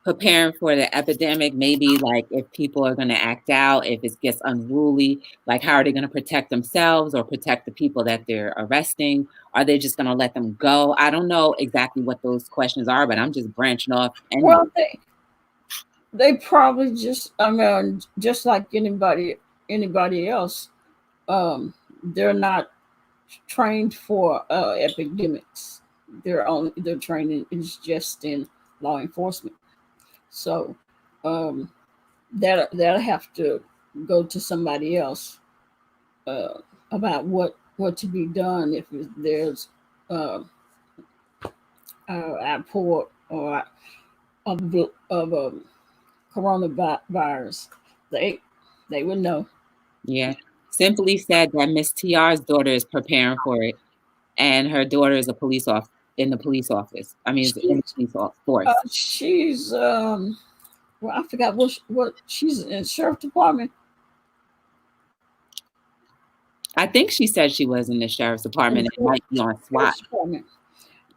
preparing for the epidemic, maybe like if people are going to act out, if it gets unruly, like how are they going to protect themselves or protect the people that they're arresting? Are they just going to let them go? I don't know exactly what those questions are, but I'm just branching off. Well, they probably just, just like anybody else, they're not trained for epidemics. Their training is just in law enforcement. So that'll have to go to somebody else about what to be done if there's a outpour or of a coronavirus. They would know. Yeah. Simply said that Miss TR's daughter is preparing for it, and her daughter is in the police office. In the police force. She's well, I forgot what she's in sheriff department. I think she said she was in the sheriff's department. It might be on SWAT.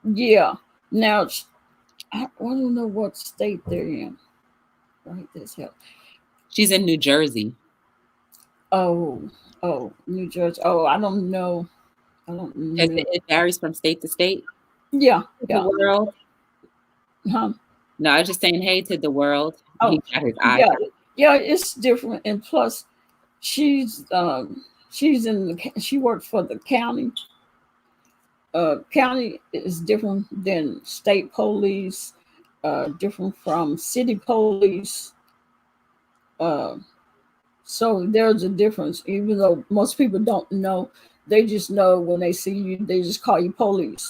Yeah. Now, I don't know what state they're in. Right, this help. She's in New Jersey. Oh, New Jersey. Oh, I don't know. It varies from state to state. Yeah. The world. Huh? No, I was just saying hey to the world. Oh, he got his eye. Yeah, it's different, and plus, she worked for the county. County is different than state police, different from city police. So there's a difference, even though most people don't know. They just know when they see you, they just call you police,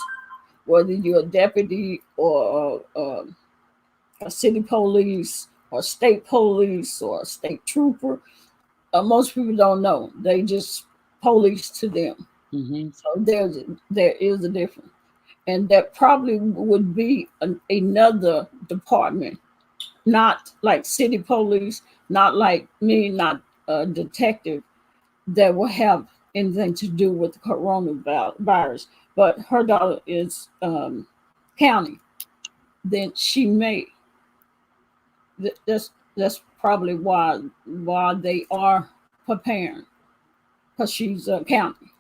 whether you're a deputy or a city police or state police or a state trooper. Most people don't know. They just police to them. Mm-hmm. So there is a difference. And that probably would be another department, not like city police, not like me, not a detective, that will have anything to do with the coronavirus. But her daughter is county. then she may. That's probably why they are preparing, because she's counting.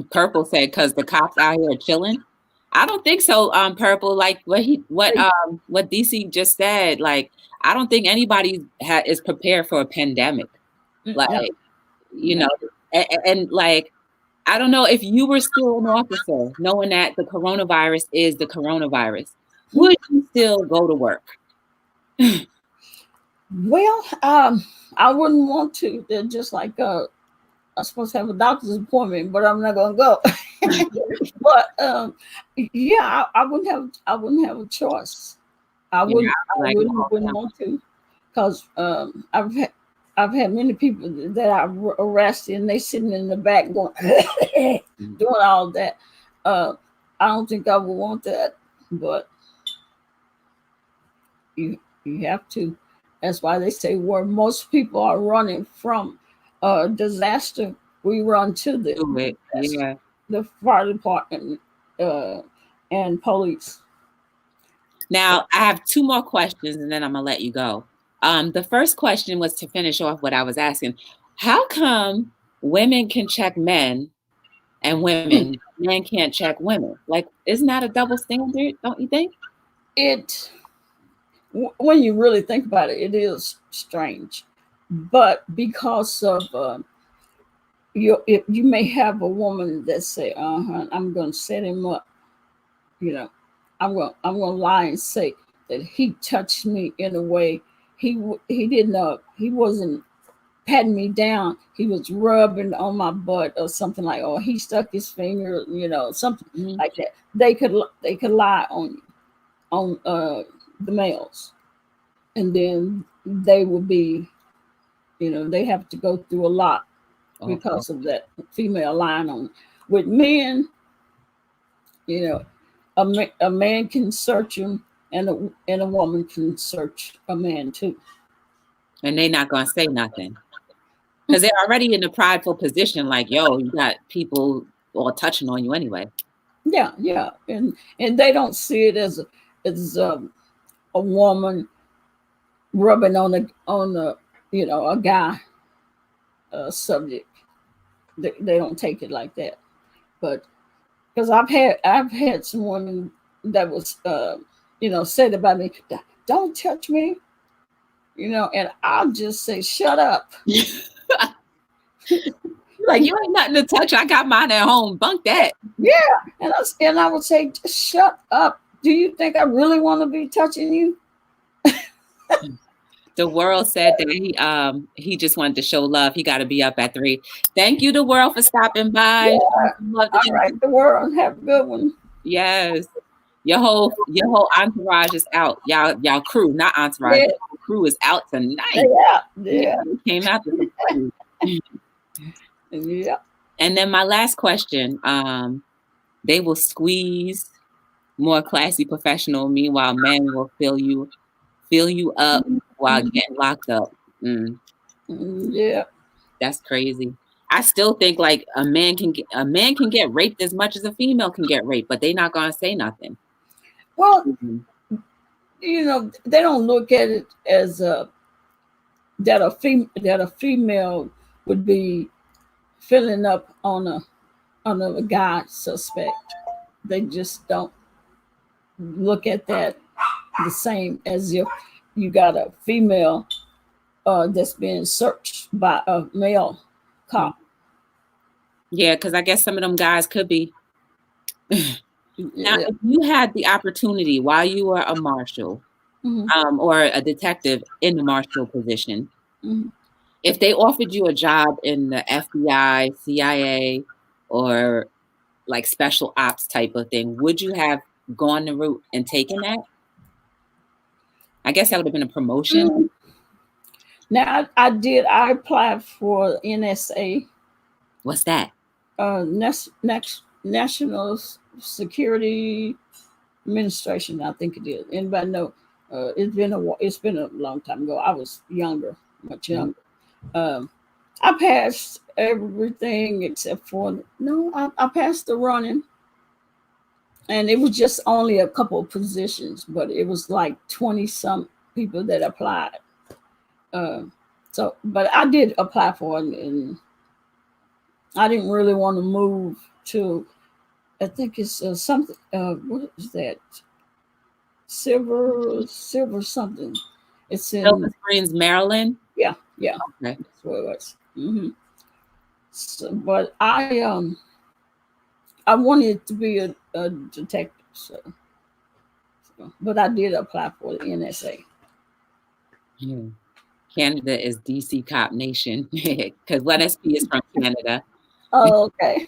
Purple said, "Cause the cops out here chilling." I don't think so. Purple, like what DC just said. Like, I don't think anybody is prepared for a pandemic. Like, you know, and like, I don't know if you were still an officer, knowing that the coronavirus is the coronavirus, would you still go to work? Well, I wouldn't want to. They're just like I'm supposed to have a doctor's appointment, but I'm not gonna go. But yeah, I wouldn't have a choice. I wouldn't want to, because I've had many people that I've arrested, and they sitting in the back going doing all that. I don't think I would want that, but you have to. That's why they say where most people are running from disaster, we run to the fire department and police. Now, I have 2 more questions, and then I'm gonna let you go. The first question was to finish off what I was asking. How come women can check men and men can't check women? Like, isn't that a double standard, don't you think? When you really think about it, it is strange. But because of if you may have a woman that say, I'm going to set him up, I'm going to lie and say that he touched me in a way he didn't he wasn't patting me down, he was rubbing on my butt or something, like, or he stuck his finger, something like that. They could lie on the males, and then they will be, they have to go through a lot because of that female lying on. With men, a man can search him, and a woman can search a man too, and they're not gonna say nothing because they're already in a prideful position. Like, yo, you got people all touching on you anyway. Yeah, and they don't see it as a woman rubbing on a guy subject. They don't take it like that. But because I've had some women that was said about me, don't touch me, and I'll just say, shut up. Like, you ain't nothing to touch. I got mine at home. Bunk that. Yeah, and I would say, just shut up. Do you think I really want to be touching you? The World said that he just wanted to show love. He got to be up at 3. Thank you, The World, for stopping by. Yeah. All right, The World, have a good one. Yes, your whole entourage is out. Y'all crew, not entourage. Yeah. Your crew is out tonight. Yeah. Came out to the Yeah. And then my last question: they will squeeze, more classy, professional. Meanwhile, men will fill you up while getting locked up. Yeah, that's crazy. I still think like a man can get raped as much as a female can get raped, but they're not gonna say nothing. Well, they don't look at it as that a female would be filling up on a guy suspect. They just don't look at that the same as if you got a female that's being searched by a male cop. Yeah, because I guess some of them guys could be. Now, if you had the opportunity while you were a marshal or a detective in the marshal position, if they offered you a job in the FBI, CIA, or like special ops type of thing, would you have gone the route and taken that? I guess that would have been a promotion. Now, I did. I applied for NSA. What's that? National Security Administration, I think it is. Anybody know? It's been a long time ago. I was younger, much younger. I passed everything except for I passed the running. and it was just only a couple of positions, but it was like 20 some people that applied. Uh, so, but I did apply for it, and I didn't really want to move to. I think it's something. What is that? Silver something. It's Silver in Springs, Maryland. yeah, Okay. that's what it was. So, but I wanted to be a detective, but I did apply for the NSA. Hmm. Canada is DCop nation because Let SP is from Canada. Oh, okay.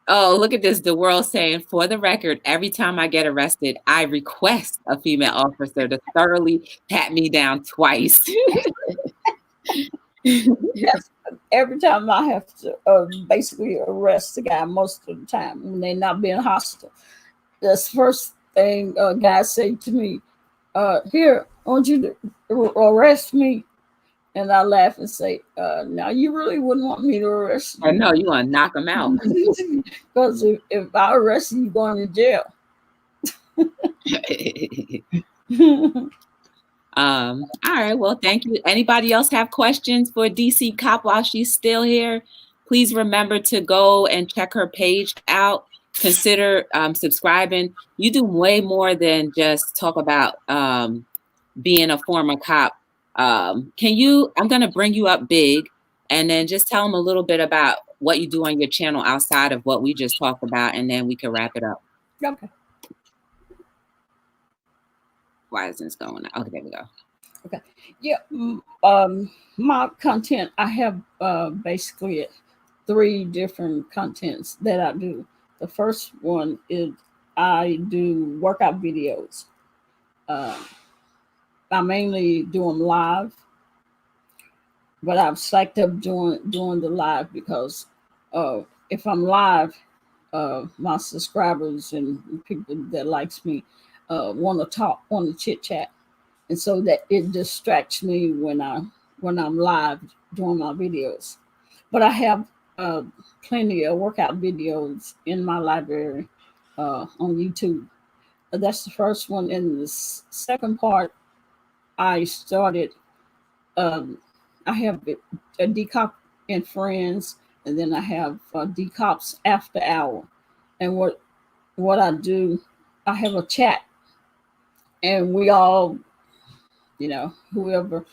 Oh, look at this. The world saying, for the record, every time I get arrested, I request a female officer to thoroughly pat me down twice. Yes. Every time I have to basically arrest the guy, most of the time when they're not being hostile, that's the first thing a guy say to me. Here, I want you to arrest me. And I laugh and say, now you really wouldn't want me to arrest I you. know you want to knock them out. Because if I arrest you, you're going to jail. All right. Well, thank you. Anybody else have questions for DCop while she's still here? Please remember to go and check her page out. Consider subscribing. You do way more than just talk about being a former cop. I'm going to bring you up big and then just tell them a little bit about what you do on your channel outside of what we just talked about, and then we can wrap it up. Okay. Why isn't this going on? Okay, there we go. Okay. Yeah. My content, I have basically 3 different contents that I do. The first one is I do workout videos. I mainly do them live, but I've psyched up doing the live because if I'm live, my subscribers and people that likes me want to talk, want to chit chat, and so that it distracts me when I'm live doing my videos. But I have plenty of workout videos in my library on YouTube. That's the first one. And the second part, I started. Um, I have a DCop and friends, and then I have DCops after hour. And what I do, I have a chat, and we all, whoever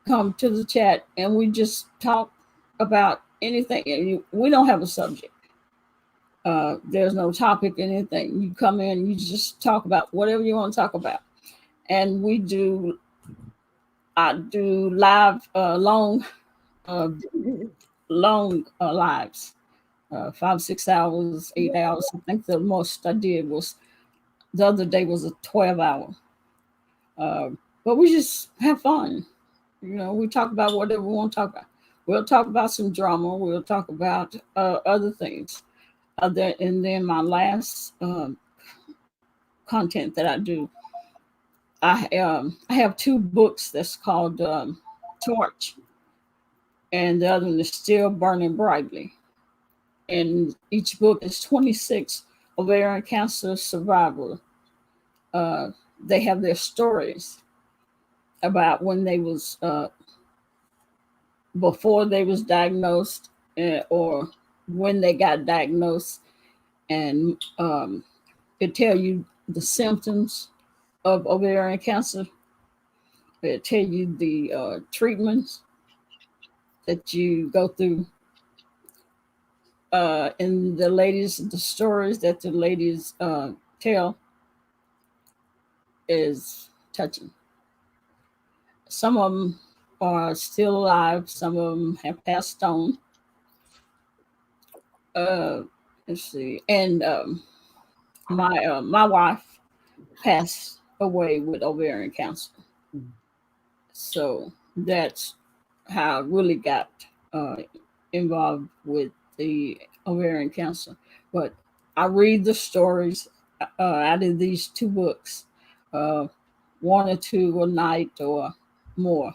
come to the chat, and we just talk about anything. And we don't have a subject. There's no topic, anything. You come in, you just talk about whatever you want to talk about, and I do live, uh, long lives, 5, 6 hours, 8 hours. I think the most I did was the other day was a 12 hour. But we just have fun. We talk about whatever we want to talk about. We'll talk about some drama. We'll talk about other things. And then my last content that I do, I have 2 books that's called Torch, and the other one is Still Burning Brightly. And each book is 26 ovarian cancer survivors. They have their stories about when they was before they was diagnosed, or when they got diagnosed, and it tell you the symptoms of ovarian cancer. It tell you the treatments that you go through. And the stories that the ladies tell is touching. Some of them are still alive. Some of them have passed on. Uh, let's see. And my wife passed away with ovarian cancer. So that's how I really got involved with the ovarian cancer. But I read the stories out of these 2 books, uh, 1 or 2 a night or more.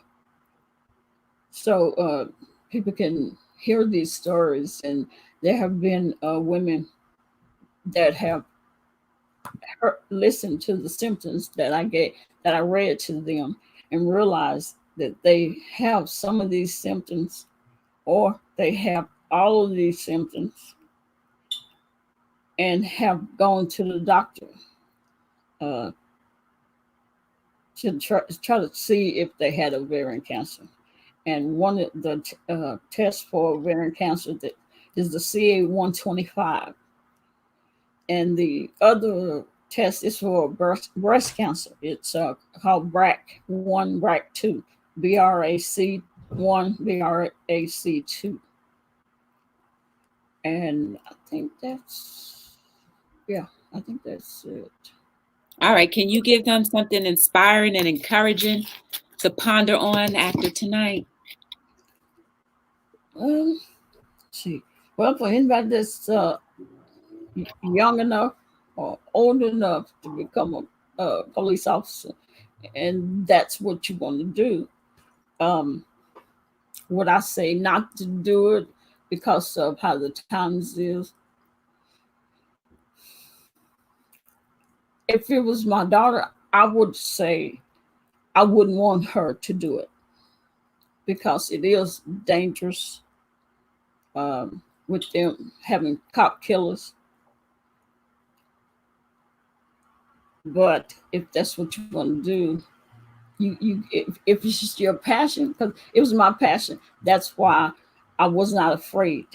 So people can hear these stories, and there have been women that have listened to the symptoms that I read to them, and realized that they have some of these symptoms, or they have all of these symptoms, and have gone to the doctor uh, to try to see if they had ovarian cancer. And one of the tests for ovarian cancer that is the CA-125, and the other test is for breast cancer. It's called BRAC1, BRAC2, BRAC1, BRAC2. And I think that's it. All right. Can you give them something inspiring and encouraging to ponder on after tonight? Let's see. Well, for anybody that's young enough or old enough to become a police officer, and that's what you want to do, would I say not to do it because of how the times is? If it was my daughter, I would say I wouldn't want her to do it, because it is dangerous, with them having cop killers. But if that's what you want to do, if it's just your passion, because it was my passion, that's why I was not afraid.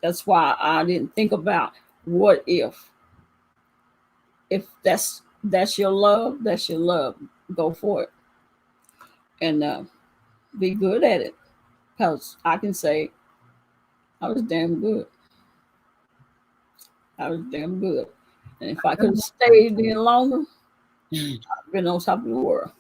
That's why I didn't think about what if. If that's your love, that's your love. Go for it, and be good at it. Because I can say I was damn good. I was damn good. And if I could have stayed in longer, I'd been on top of the world.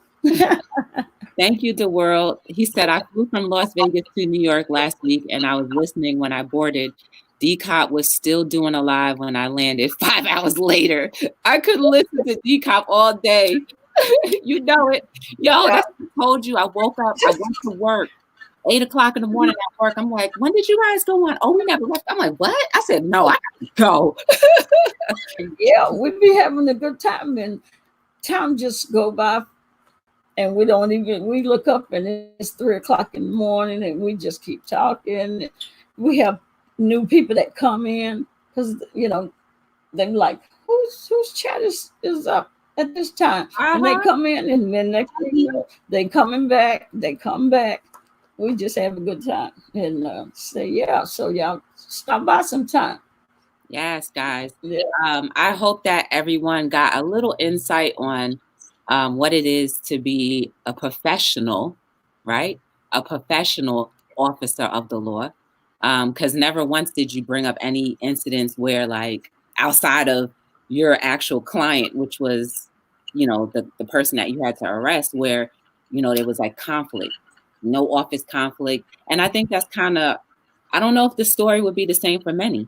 Thank you, the world. He said, I flew from Las Vegas to New York last week, and I was listening when I boarded. DCop was still doing a live when I landed 5 hours later. I could listen to DCop all day. You know it. Yo, that's what I told you. I woke up, I went to work, 8 o'clock in the morning at work. I'm like, when did you guys go on? Oh, we never left. I'm like, what? I said, no, I gotta go. Yeah, we'd be having a good time, and time just go by, and we look up and it's 3 o'clock in the morning, and we just keep talking. We have new people that come in, because they're like, whose chat is up at this time? And they come in, and then next thing you know, they come back. We just have a good time, and say, yeah, so y'all stop by sometime. Yes, guys. Yeah. I hope that everyone got a little insight on what it is to be a professional, right? A professional officer of the law. Because never once did you bring up any incidents where, like, outside of your actual client, which was, the person that you had to arrest, where, there was like conflict, no office conflict. And I think that's I don't know if the story would be the same for many,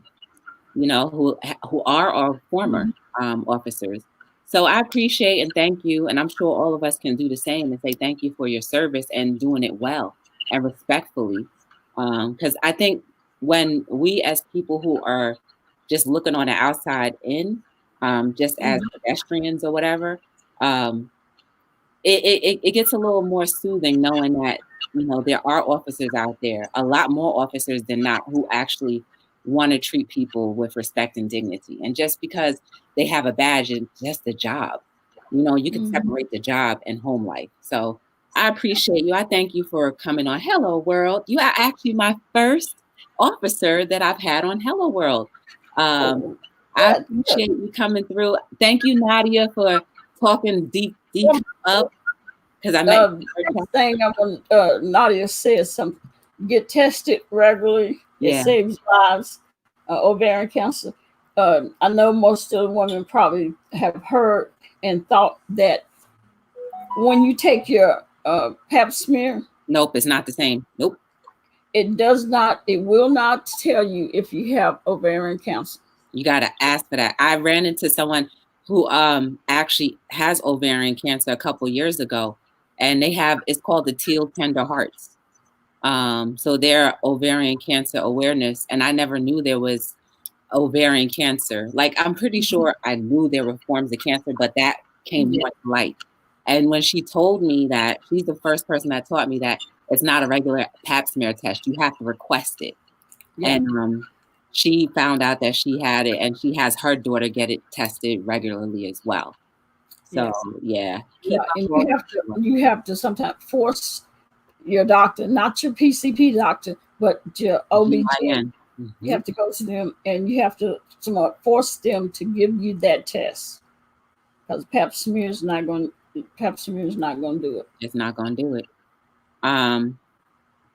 who are our former officers. So I appreciate and thank you. And I'm sure all of us can do the same and say thank you for your service and doing it well and respectfully. Because I think when we, as people who are just looking on the outside in, just as pedestrians or whatever, it gets a little more soothing knowing that, there are officers out there, a lot more officers than not, who actually want to treat people with respect and dignity. And just because they have a badge, it's just a job. You can separate the job and home life. So I appreciate you. I thank you for coming on Hello World. You are actually my first officer that I've had on Hello World. I appreciate you coming through. Thank you, Nadia, for talking deep up. Because I meant thing I want, Nadia says something. Get tested regularly. It saves lives. Ovarian cancer. I know most of the women probably have heard and thought that when you take your pap smear. Nope, it's not the same. Nope. It does not. It will not tell you if you have ovarian cancer. You got to ask for that. I ran into someone who actually has ovarian cancer a couple years ago, and it's called the Teal Tender Hearts. So their ovarian cancer awareness, and I never knew there was ovarian cancer. Like, I'm pretty sure I knew there were forms of cancer, but that came more to light. And when she told me that, she's the first person that taught me that it's not a regular pap smear test. You have to request it. Yeah. And she found out that she had it, and she has her daughter get it tested regularly as well. So, yeah. And you have to sometimes force your doctor, not your PCP doctor, but your OB/GYN. You have to go to them, and you have to force them to give you that test, because pap smear is not going to do it. It's not going to do it.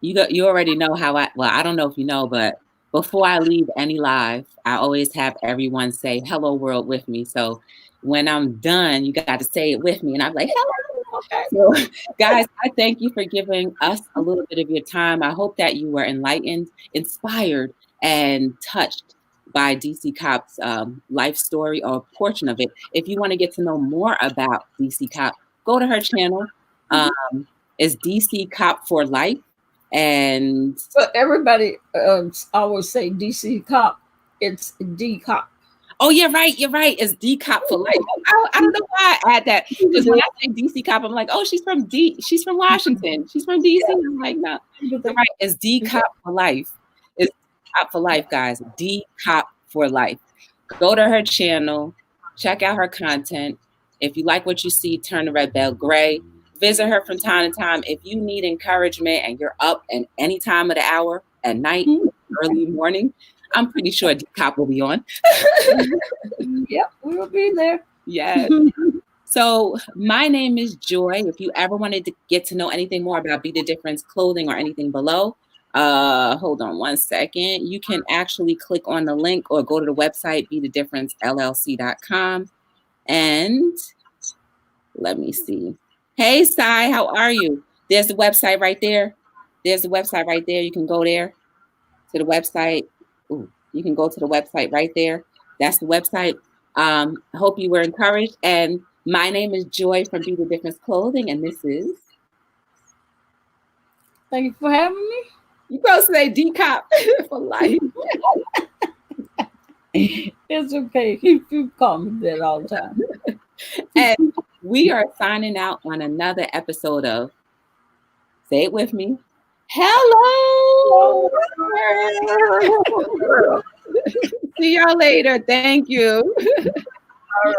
You already know how I don't know if you know, but before I leave any live, I always have everyone say hello world with me. So when I'm done, you got to say it with me, and I'm like, hello. Okay. So, guys, I thank you for giving us a little bit of your time. I hope that you were enlightened, inspired, and touched by DCop's life story, or a portion of it. If you want to get to know more about DCop, go to her channel. It's DCop for Life. And but everybody always say DCop. It's DCop. Oh, you're right. It's DCop for Life. I don't know why I add that, because when I say DCop, I'm like, oh, she's from Washington. She's from DC. I'm like, no, you're right. It's DCop for Life. It's DCop for Life, guys. DCop for Life. Go to her channel. Check out her content. If you like what you see, turn the red bell gray. Visit her from time to time. If you need encouragement and you're up at any time of the hour, at night, early morning, I'm pretty sure DCop will be on. Yep, we will be there. Yes. So my name is Joy. If you ever wanted to get to know anything more about Be the Difference clothing or anything below, hold on one second. You can actually click on the link or go to the website, BeTheDifferenceLLC.com. And let me see. Hey, Sai, how are you? There's the website right there. You can go there to the website. Ooh, you can go to the website right there. That's the website. I hope you were encouraged. And my name is Joy from Be the Difference Clothing, and this is. Thank you for having me. You supposed to say DCop for Life. It's okay. You call me that all the time. And we are signing out on another episode of, say it with me, Hello. See y'all later. Thank you. All right.